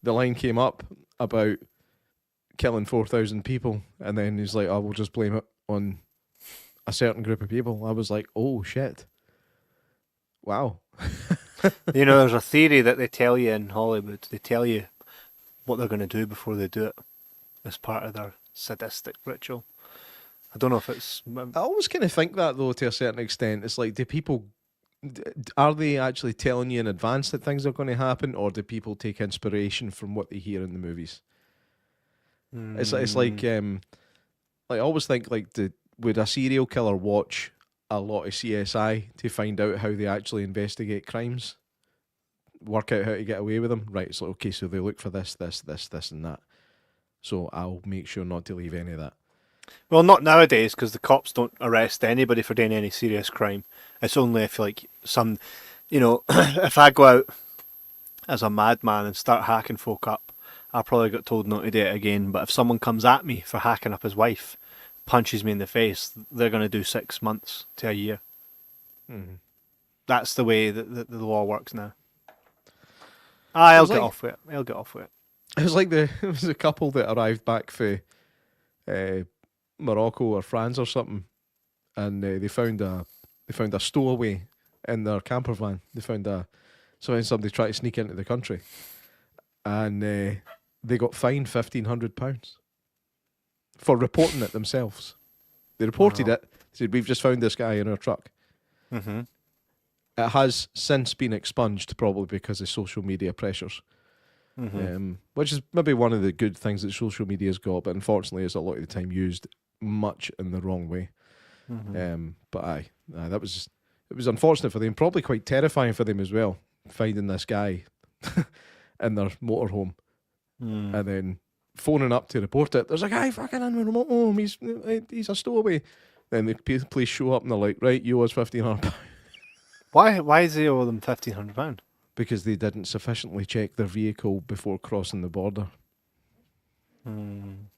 the line came up about killing 4,000 people, and then he's like, "I will just blame it on a certain group of people." I was like, "Oh shit! Wow." You know, there's a theory that they tell you in Hollywood. They tell you what they're going to do before they do it as part of their sadistic ritual. I don't know if it's... I always kind of think that, though, to a certain extent. It's like, are they actually telling you in advance that things are going to happen, or do people take inspiration from what they hear in the movies? It's like I always think, like, would a serial killer watch a lot of CSI to find out how they actually investigate crimes, work out how to get away with them? Right, it's like, okay, so they look for this, and that. So I'll make sure not to leave any of that. Well, not nowadays, because the cops don't arrest anybody for doing any serious crime. It's only if, like, some, you know, if I go out as a madman and start hacking folk up, I'll probably get told not to do it again. But if someone comes at me for hacking up his wife, punches me in the face, they're going to do 6 months to a year. Mm-hmm. That's the way that the law works now. I'll get off with it. I'll get off with it. It was like it was a couple that arrived back for Morocco or France or something, and they found a stowaway in their camper van. They found somebody tried to sneak into the country, and they got fined £1,500 for reporting it themselves. They reported it. They said, "We've just found this guy in our truck." Mm-hmm. It has since been expunged, probably because of social media pressures. Mm-hmm. Which is maybe one of the good things that social media's got, but unfortunately it's a lot of the time used much in the wrong way. Mm-hmm. But it was unfortunate for them, probably quite terrifying for them as well, finding this guy in their motorhome and then phoning up to report it. There's a guy fucking in my remote home, he's a stowaway. Then the police show up and they're like, "Right, you owe us £1,500. Why is he owe them £1,500? Because they didn't sufficiently check their vehicle before crossing the border. Don't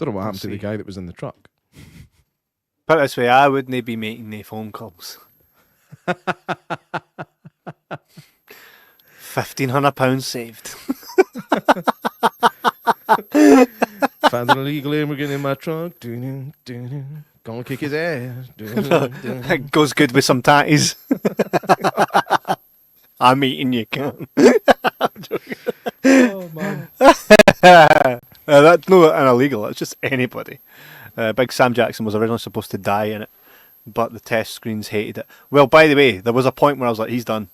know what happened to the guy that was in the truck. Put it this way, I wouldn't be making any phone calls. £1,500 saved. Found an illegal immigrant in my trunk. Gonna kick his ass. That goes good with some tatties. I'm eating you, cunt. Oh, man. That's not an illegal, it's just anybody. Big Sam Jackson was originally supposed to die in it, but the test screens hated it. Well, by the way, there was a point where I was like, he's done.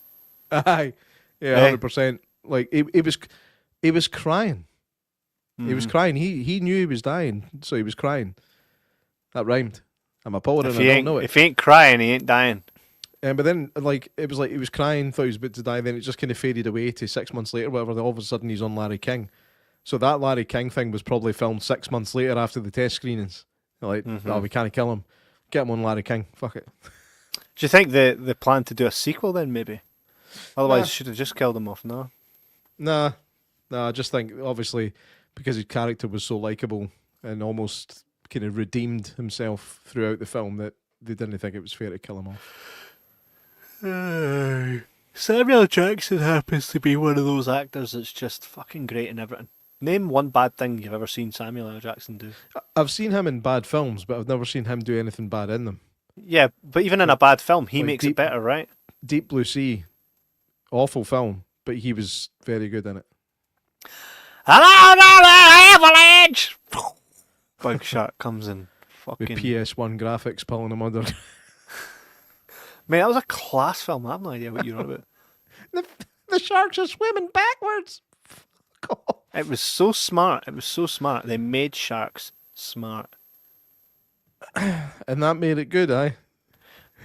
Aye. Yeah, 100%. Like, he was crying. He was crying. He knew he was dying, so he was crying. That rhymed. I'm a poet and I don't know it. If he ain't crying, he ain't dying. But then, like, it was like he was crying, thought he was about to die, then it just kind of faded away to 6 months later, whatever. Then all of a sudden he's on Larry King. So that Larry King thing was probably filmed 6 months later after the test screenings. They're like, "No, we can't kill him. Get him on Larry King. Fuck it." Do you think they plan to do a sequel then, maybe? Otherwise, should have just killed him off, no? Nah, I just think, obviously, because his character was so likeable and almost kind of redeemed himself throughout the film, that they didn't think it was fair to kill him off. Samuel Jackson happens to be one of those actors that's just fucking great in everything. Name one bad thing you've ever seen Samuel L. Jackson do. I've seen him in bad films, but I've never seen him do anything bad in them. Yeah, but even in a bad film, he makes it better, right? Deep Blue Sea, awful film, but he was very good in it. Hello, avalanche! Big shark comes in fucking... With PS1 graphics pulling him under. Mate, that was a class film. I have no idea what you're on about. The sharks are swimming backwards. God. It was so smart. It was so smart. They made sharks smart. And that made it good, aye?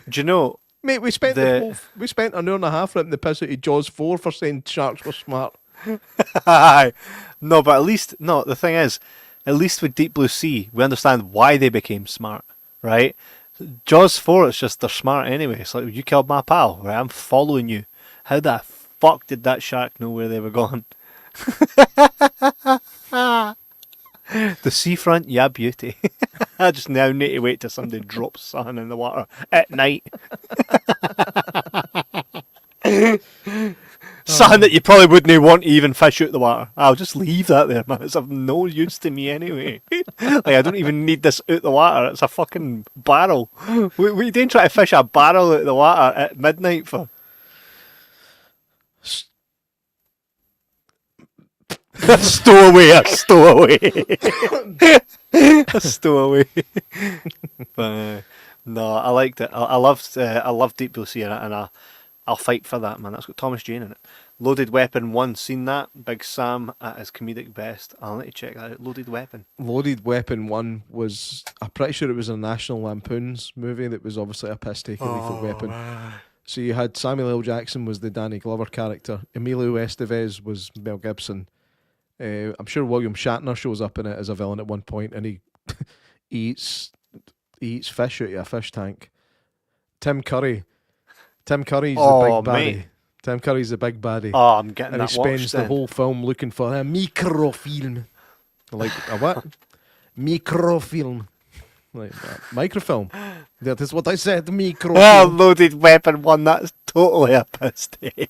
Do you know... Mate, we spent an hour and a half ripping the piss out of Jaws 4 for saying sharks were smart. No, but at least... No, the thing is, at least with Deep Blue Sea, we understand why they became smart, right? Jaws 4, it's just they're smart anyway. It's like, you killed my pal, right? I'm following you. How the fuck did that shark know where they were going? The seafront, yeah, beauty. I just now need to wait till somebody drops something in the water at night. Something that you probably wouldn't want to even fish out the water. I'll just leave that there, man. It's of no use to me anyway. Like, I don't even need this out the water. It's a fucking barrel. What are you doing trying to fish a barrel out the water at midnight for? Stowaway. But no, I liked it. I loved Deep Blue Sea in it, and I'll fight for that, man. That's got Thomas Jane in it. Loaded Weapon 1, seen that? Big Sam at his comedic best. I'll let you check that out. Loaded Weapon. Loaded Weapon 1 was, I'm pretty sure it was a National Lampoon's movie that was obviously a piss take of Lethal Weapon. So you had Samuel L. Jackson was the Danny Glover character. Emilio Estevez was Mel Gibson. I'm sure William Shatner shows up in it as a villain at one point, and he eats fish out of a fish tank. Tim Curry's the big baddie. Mate. Tim Curry's the big baddie. Oh, I'm getting And that he spends watched the then. whole film looking for a microfilm. Like, a what? Microfilm. Like, microfilm. That is what I said, microfilm. Loaded Weapon 1, that's totally a piss take.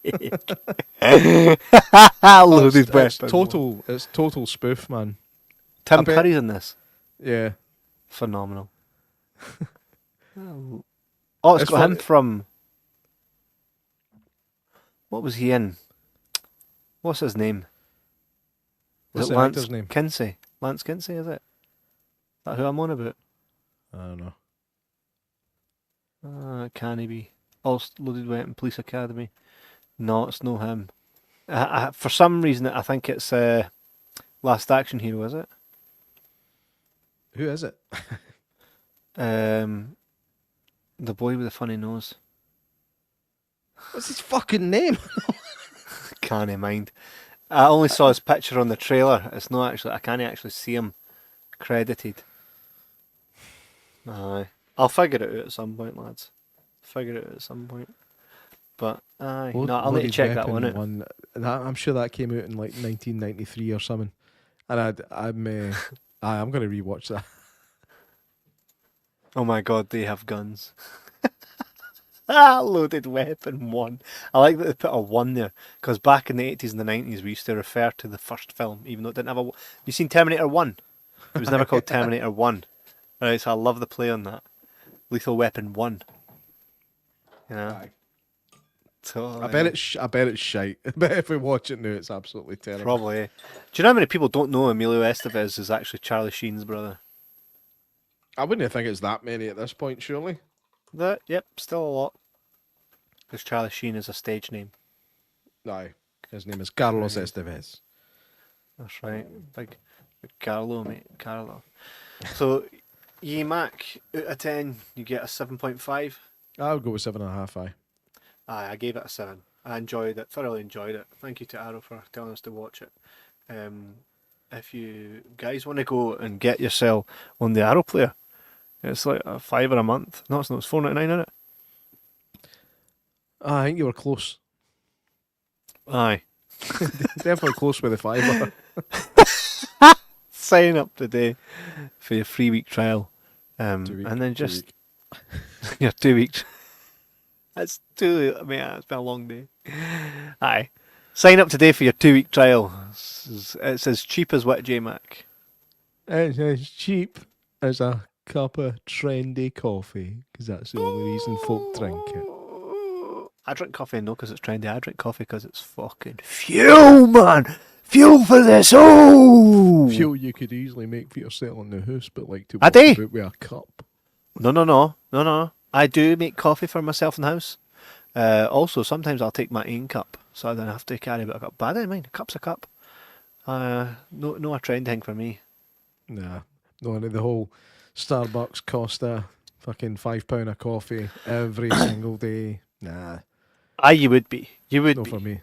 Loaded Weapon. It's total spoof, man. Tim I bet- Curry's in this. Yeah. Phenomenal. It's It's got him fun- from... What was he in? What's his name? What's Is it the Lance actor's name? Kinsey? Lance Kinsey, is it? Is that who I'm on about? I don't know. Can he be? Loaded Weapon, Police Academy. No, it's no him. For some reason, I think it's Last Action Hero, is it? Who is it? The boy with the funny nose. What's his fucking name? Can't mind. I only saw his picture on the trailer. It's not actually. I can't actually see him credited. Aye, I'll figure it out at some point, lads. Figure it out at some point. But aye, no, I'll need to Loaded check that Weapon one out. I'm sure that came out in like 1993 or something. And I'm going to rewatch that. Oh my god, they have guns. Loaded Weapon 1. I like that they put a 1 there, because back in the 80s and the 90s we used to refer to the first film, even though it didn't have a... You seen Terminator 1? It was never called Terminator 1. Right, so I love the play on that. Lethal Weapon 1. You know? Aye. So, I bet it's shite. I bet if we watch it now, it's absolutely terrible. Probably. Do you know how many people don't know Emilio Estevez is actually Charlie Sheen's brother? I wouldn't think it's that many at this point, surely. Yep, still a lot. Because Charlie Sheen is a stage name. No, his name is Carlos Estevez. That's right. Big Carlo, mate. Carlo. So, Ye Mac, out of 10, you get a 7.5. I'll go with 7.5. Aye. Aye, I gave it a 7. I enjoyed it, thoroughly enjoyed it. Thank you to Arrow for telling us to watch it. If you guys want to go and get yourself on the Arrow player, it's like a $5 a month. No, it's not. It's $4.99, isn't it? I think you were close. Aye. Definitely close with the $5. Sign up today for your 3-week trial. 2 week, and then 2 just week. your 2 weeks. That's too. I mean, it's been a long day. Aye. Sign up today for your 2-week trial. It's as cheap as what, J Mac? It's as cheap as a cup of trendy coffee, because that's the only reason folk drink it. I drink coffee no because it's trendy. I drink coffee because it's fucking fuel, man. Fuel for the soul. Fuel you could easily make for yourself in the house, but like to I walk do. about with a cup. No. I do make coffee for myself in the house. Also, sometimes I'll take my own cup, so I don't have to carry about a cup. But I don't mind. A cup's a cup. No a trend thing for me. Nah, no, the whole Starbucks cost a fucking £5 a coffee every single day. Nah, Aye, you would be. You would no be. for me.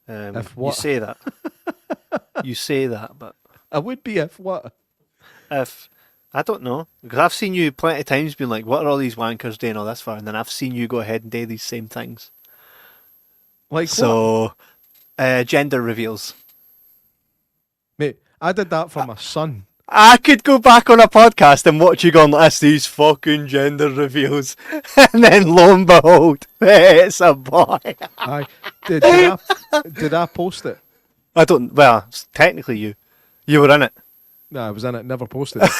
If what? You say that. You say that, but I would be if what? if I don't know, because I've seen you plenty of times being like, "What are all these wankers doing all this for?" And then I've seen you go ahead and do these same things. Like what? So, gender reveals. Mate, I did that for my son. I could go back on a podcast and watch you going like this, these fucking gender reveals, and then lo and behold, it's a boy. Aye. Did I post it? I don't. Well, technically, you were in it. No, I was in it. Never posted it.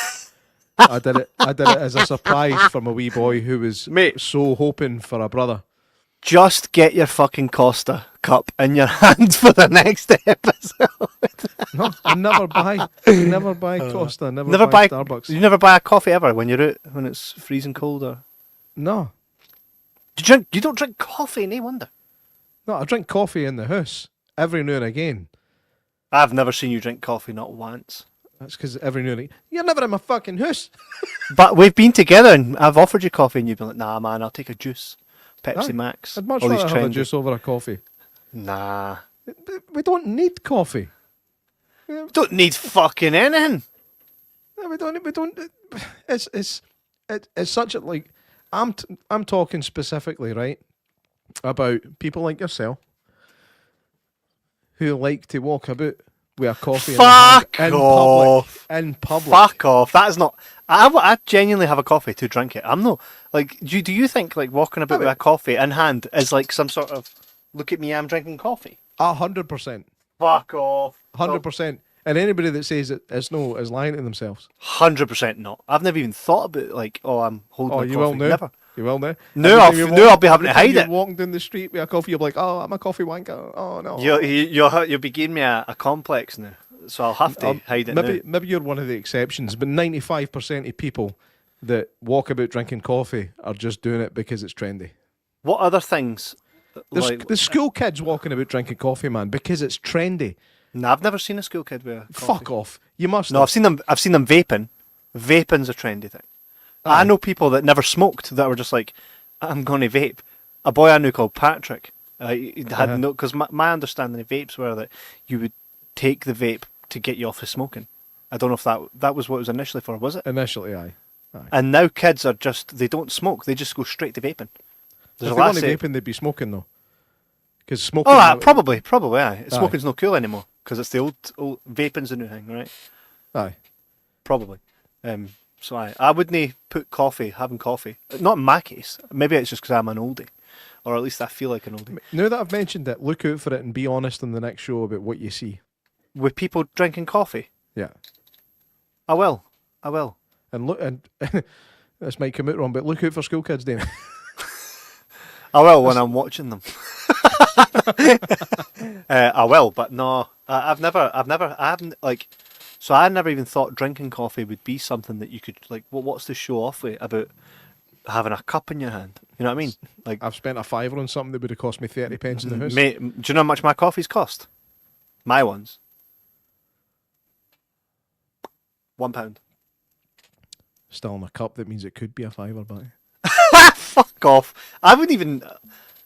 I did it as a surprise from a wee boy who was Mate. so hoping for a brother. Just get your fucking Costa cup in your hands for the next episode. No, I never buy Costa. Never buy Starbucks. You never buy a coffee ever when you're out when it's freezing cold, or No, you don't drink coffee. No wonder. no, I drink coffee in the house every now and again. I've never seen you drink coffee, not once. That's because every now and again, you're never in my fucking house. But we've been together and I've offered you coffee and you've been like, nah, man, I'll take a juice. Pepsi Aye. Max. I'd much all rather these have a trendy. juice over a coffee. Nah. We don't need coffee. We don't need fucking anything. No, we don't. It's such a like. I'm talking specifically, right, about people like yourself who like to walk about with a coffee Fuck in off. In public. Fuck off. That is not. I genuinely have a coffee to drink it. I'm not like. Do you think like walking about with a coffee in hand is like some sort of look at me, I'm drinking coffee? 100%. Fuck off. 100%. And anybody that says it is lying to themselves. 100% not. I've never even thought about like, oh, I'm holding Oh, a you coffee. will now. Never. You will now. No, I'll be having to hide You're it. walking down the street with a coffee, you're like, oh, I'm a coffee wanker. Oh, no. You'll be giving me a complex now, so I'll have to hide it now. Maybe you're one of the exceptions, but 95% of people that walk about drinking coffee are just doing it because it's trendy. What other things? The school kids walking about drinking coffee, man, because it's trendy. No, I've never seen a school kid with a coffee. Fuck off. You must. No, I've seen them vaping. Vaping's a trendy thing. I know people that never smoked that were just like, I'm going to vape. A boy I knew called Patrick. He had no, because my understanding of vapes were that you would take the vape to get you off of smoking. I don't know if that was what it was initially for, was it? Initially, aye. And now kids are they don't smoke. They just go straight to vaping. If they weren't vaping, they'd be smoking though. Because smoking. Oh, probably, aye. Smoking's not cool anymore because it's the old vaping's the new thing, right? Aye. Probably. So I wouldn't put having coffee. Not in my case. Maybe it's just because I'm an oldie, or at least I feel like an oldie. Now that I've mentioned it, look out for it and be honest in the next show about what you see. With people drinking coffee, Yeah. I will. And look, and this might come out wrong, but look out for school kids, Dana. I will when I'm watching them. I will, but no, I haven't like. So I never even thought drinking coffee would be something that you could like. What's the show off with about having a cup in your hand? You know what I mean? Like I've spent a fiver on something that would have cost me 30 pence in the house. mate, do you know how much my coffees cost? My ones. £1. Still in a cup, that means it could be a fiver, but Fuck off! I wouldn't even.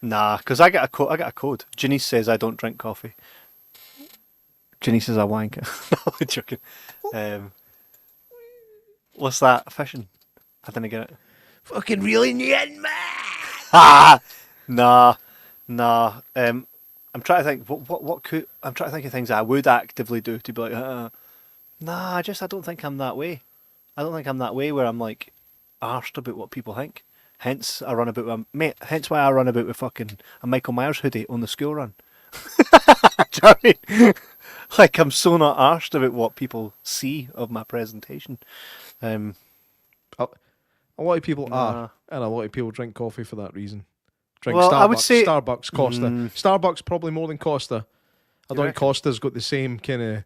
Nah, because I get a code. Ginny says I don't drink coffee. Ginny says I wank. No, I'm joking. What's that? Fishing? I didn't get it. fucking reeling you in, man. Ah, nah. I'm trying to think. What could I'm trying to think of things I would actively do to be like, nah. I don't think I'm that way. I don't think I'm that way where I'm like arsed about what people think. Hence, I run about with Hence why I run about with fucking a Michael Myers hoodie on the school run. Do you know what I mean? Like I'm so not arsed about what people see of my presentation. A lot of people are, and a lot of people drink coffee for that reason. Drink Well, Starbucks, I would say- Starbucks, Costa. Starbucks probably more than Costa. I don't think Costa's got the same kind of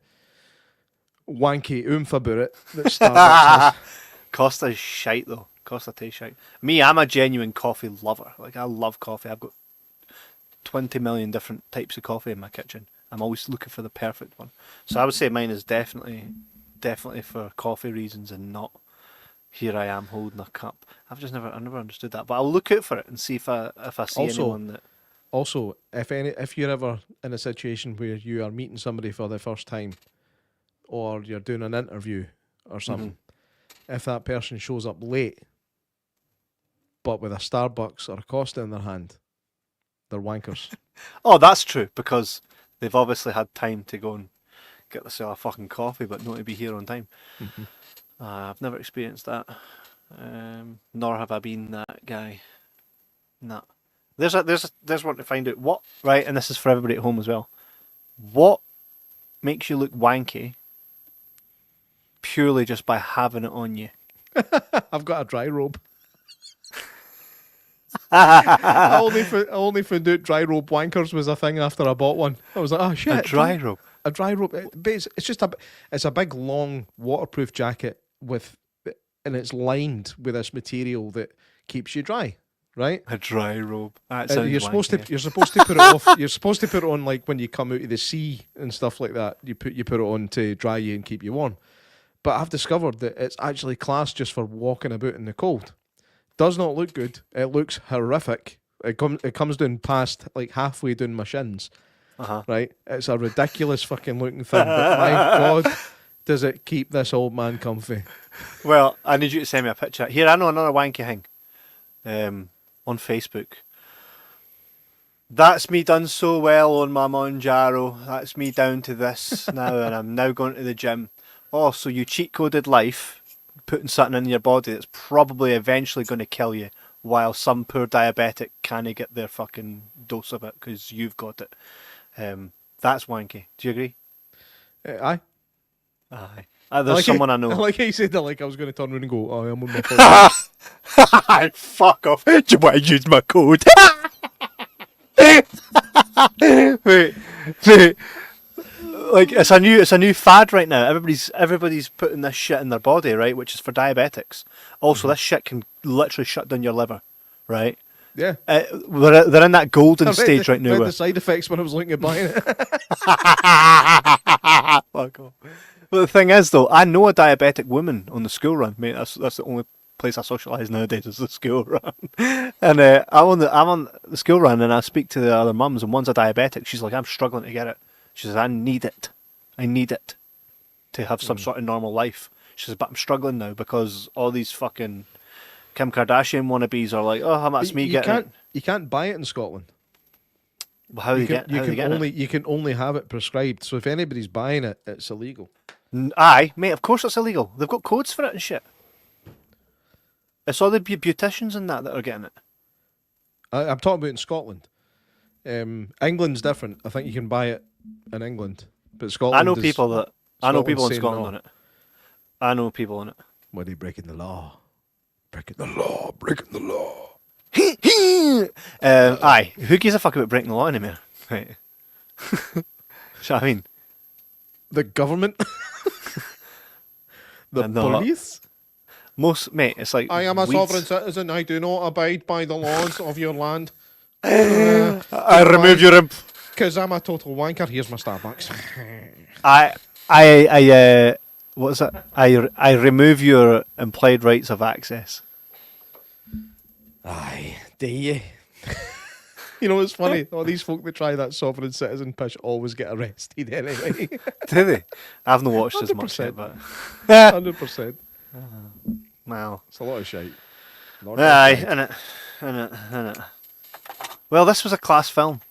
wanky oomph about it that Starbucks has. Costa's shite though. Costa tastes shite. Me, I'm a genuine coffee lover. Like I love coffee. I've got 20 million different types of coffee in my kitchen. I'm always looking for the perfect one. So I would say mine is definitely for coffee reasons and not here I am holding a cup. I never understood that. But I'll look out for it and see if I see anyone that. Also, if you're ever in a situation where you are meeting somebody for the first time, or you're doing an interview or something, if that person shows up late, but with a Starbucks or a Costa in their hand, they're wankers. Oh, that's true because they've obviously had time to go and get myself a fucking coffee, but not to be here on time. Mhm. I've never experienced that, nor have I been that guy. Nah. There's one to find out what, right, and this is for everybody at home as well. What makes you look wanky purely just by having it on you? I've got a dry robe. I only found out dry robe wankers was a thing after I bought one. I was like, oh shit, A dry robe. a dry robe. It's just it's a big long waterproof jacket and it's lined with this material that keeps you dry, right? A dry robe. That sounds You're supposed to put it off. You're supposed to put it on like when you come out of the sea and stuff like that. You put it on to dry you and keep you warm. But I've discovered that it's actually classed just for walking about in the cold. Does not look good. It looks horrific. It comes down past like halfway down my shins. Right? It's a ridiculous fucking looking thing. But my God, does it keep this old man comfy? Well, I need you to send me a picture. Here, I know another wanky thing. On Facebook. That's me done so well on my Monjaro. That's me down to this now, and I'm now going to the gym. Oh, so you cheat coded life, putting something in your body that's probably eventually going to kill you, while some poor diabetic can't get their fucking dose of it because you've got it. That's wanky. Do you agree? Aye. Aye. There's someone I know. I like how you said that like I was going to turn around and go, oh, I'm on my phone. Fuck off. Do you want to use my code? wait. Like it's a new fad right now. Everybody's putting this shit in their body, right? Which is for diabetics. Also, this shit can literally shut down your liver, right? Yeah. They're in that golden stage right now. Read the side effects when I was looking at buying it. Fuck off. But the thing is, though, I know a diabetic woman on the school run. Mate, that's the only place I socialise nowadays is the school run. And I'm on the school run, and I speak to the other mums, and one's a diabetic. She's like, I'm struggling to get it. She says, I need it to have some sort of normal life. She says, but I'm struggling now because all these fucking Kim Kardashian wannabes are like, oh, how much me getting it? You can't buy it in Scotland. Well, how do you get it? You can only have it prescribed. So if anybody's buying it, it's illegal. Aye, mate, of course it's illegal. They've got codes for it and shit. It's all the beauticians and that are getting it. I'm talking about in Scotland. England's different. I think you can buy it in England, but Scotland. I know people in saying Scotland no. on it. I know people on it. Were they breaking the law? Breaking the law. Aye, who gives a fuck about breaking the law anymore? Right. You know what I mean? The government. The police. Mate, it's like I am a sovereign citizen. I do not abide by the laws of your land. I remove your because I'm a total wanker. Here's my Starbucks. I what's that? I remove your implied rights of access. Aye, do you? You know what's funny? All these folk that try that sovereign citizen push always get arrested anyway. Do they? I've not watched as much yet, but 100%. Wow, It's a lot of shite. aye, innit. Well, this was a class film.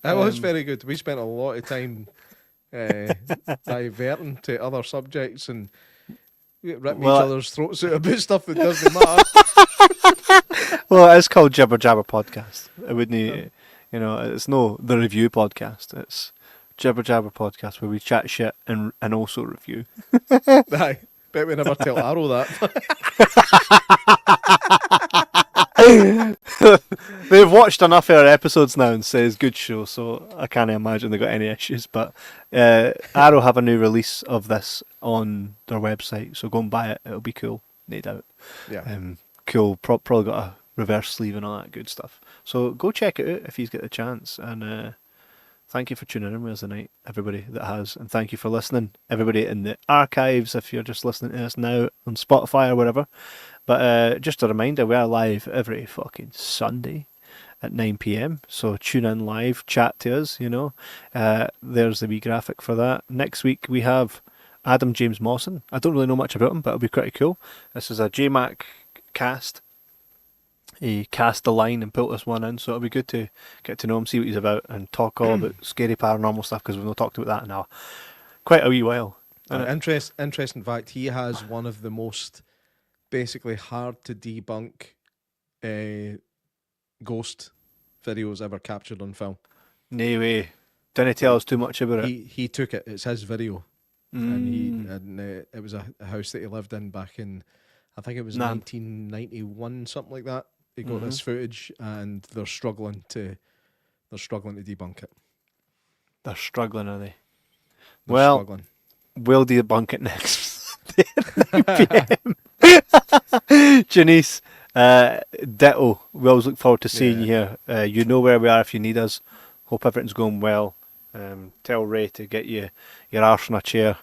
It was very good. We spent a lot of time diverting to other subjects and ripping each other's throats out about stuff that doesn't matter. Well, it is called Jibber Jabber Podcast. It wouldn't, it's no the review podcast. It's Jibber Jabber Podcast where we chat shit and also review. Aye, bet we never tell Arrow that. They've watched enough of our episodes now and says good show, so I can't imagine they got any issues. But Arrow have a new release of this on their website, so go and buy it. It'll be cool, no doubt. Yeah. Cool. Probably got a reverse sleeve and all that good stuff. So go check it out if you get the chance. And thank you for tuning in with us tonight, everybody that has, and thank you for listening, everybody in the archives. If you're just listening to us now on Spotify or whatever. But just a reminder, we are live every fucking Sunday at 9 p.m. So tune in live, chat to us, There's the wee graphic for that. Next week we have Adam James Mawson. I don't really know much about him, but it'll be pretty cool. This is a J Mack cast. He cast the line and built this one in, so it'll be good to get to know him, see what he's about, and talk all about scary paranormal stuff, because we've not talked about that in a quite a wee while. innit? Interesting fact, he has one of the most basically hard to debunk ghost videos ever captured on film. No way. Didn't tell us too much about it. He took it. It's his video, and it was a house that he lived in back in, I think it was 1991, something like that. He got this footage, and they're struggling to debunk it. They're struggling, are they? They're struggling. We'll debunk it next 9 p.m. Janice, ditto. We always look forward to seeing you here. You know where we are if you need us. Hope everything's going well. Tell Ray to get you your arse in a chair,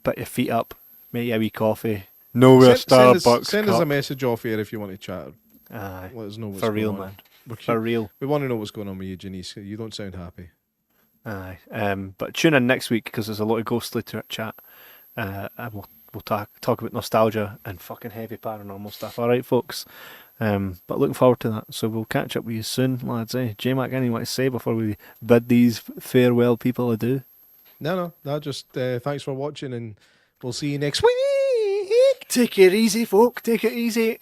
put your feet up, make you a wee coffee. Nowhere Starbucks. Send us a message off here if you want to chat. Aye. Let us know what's For real, going on. man. For real. We want to know what's going on with you, Janice. You don't sound happy. Aye. But tune in next week because there's a lot of ghostly chat. And we'll talk about nostalgia and fucking heavy paranormal stuff. All right, folks. But looking forward to that. So we'll catch up with you soon, lads. J Mac, anything you want to say before we bid these farewell people adieu? No. Just thanks for watching, and we'll see you next week. Take it easy, folk. Take it easy.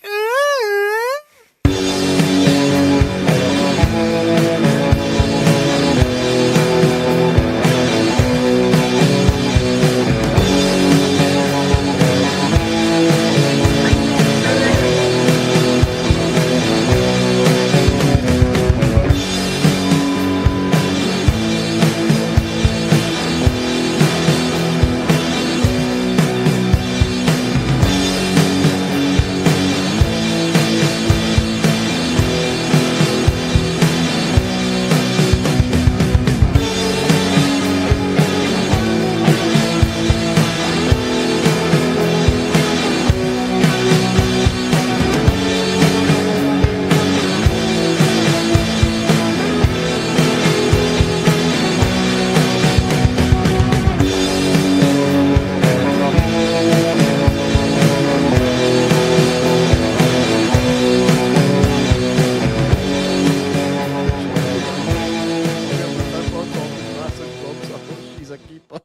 She's a keeper.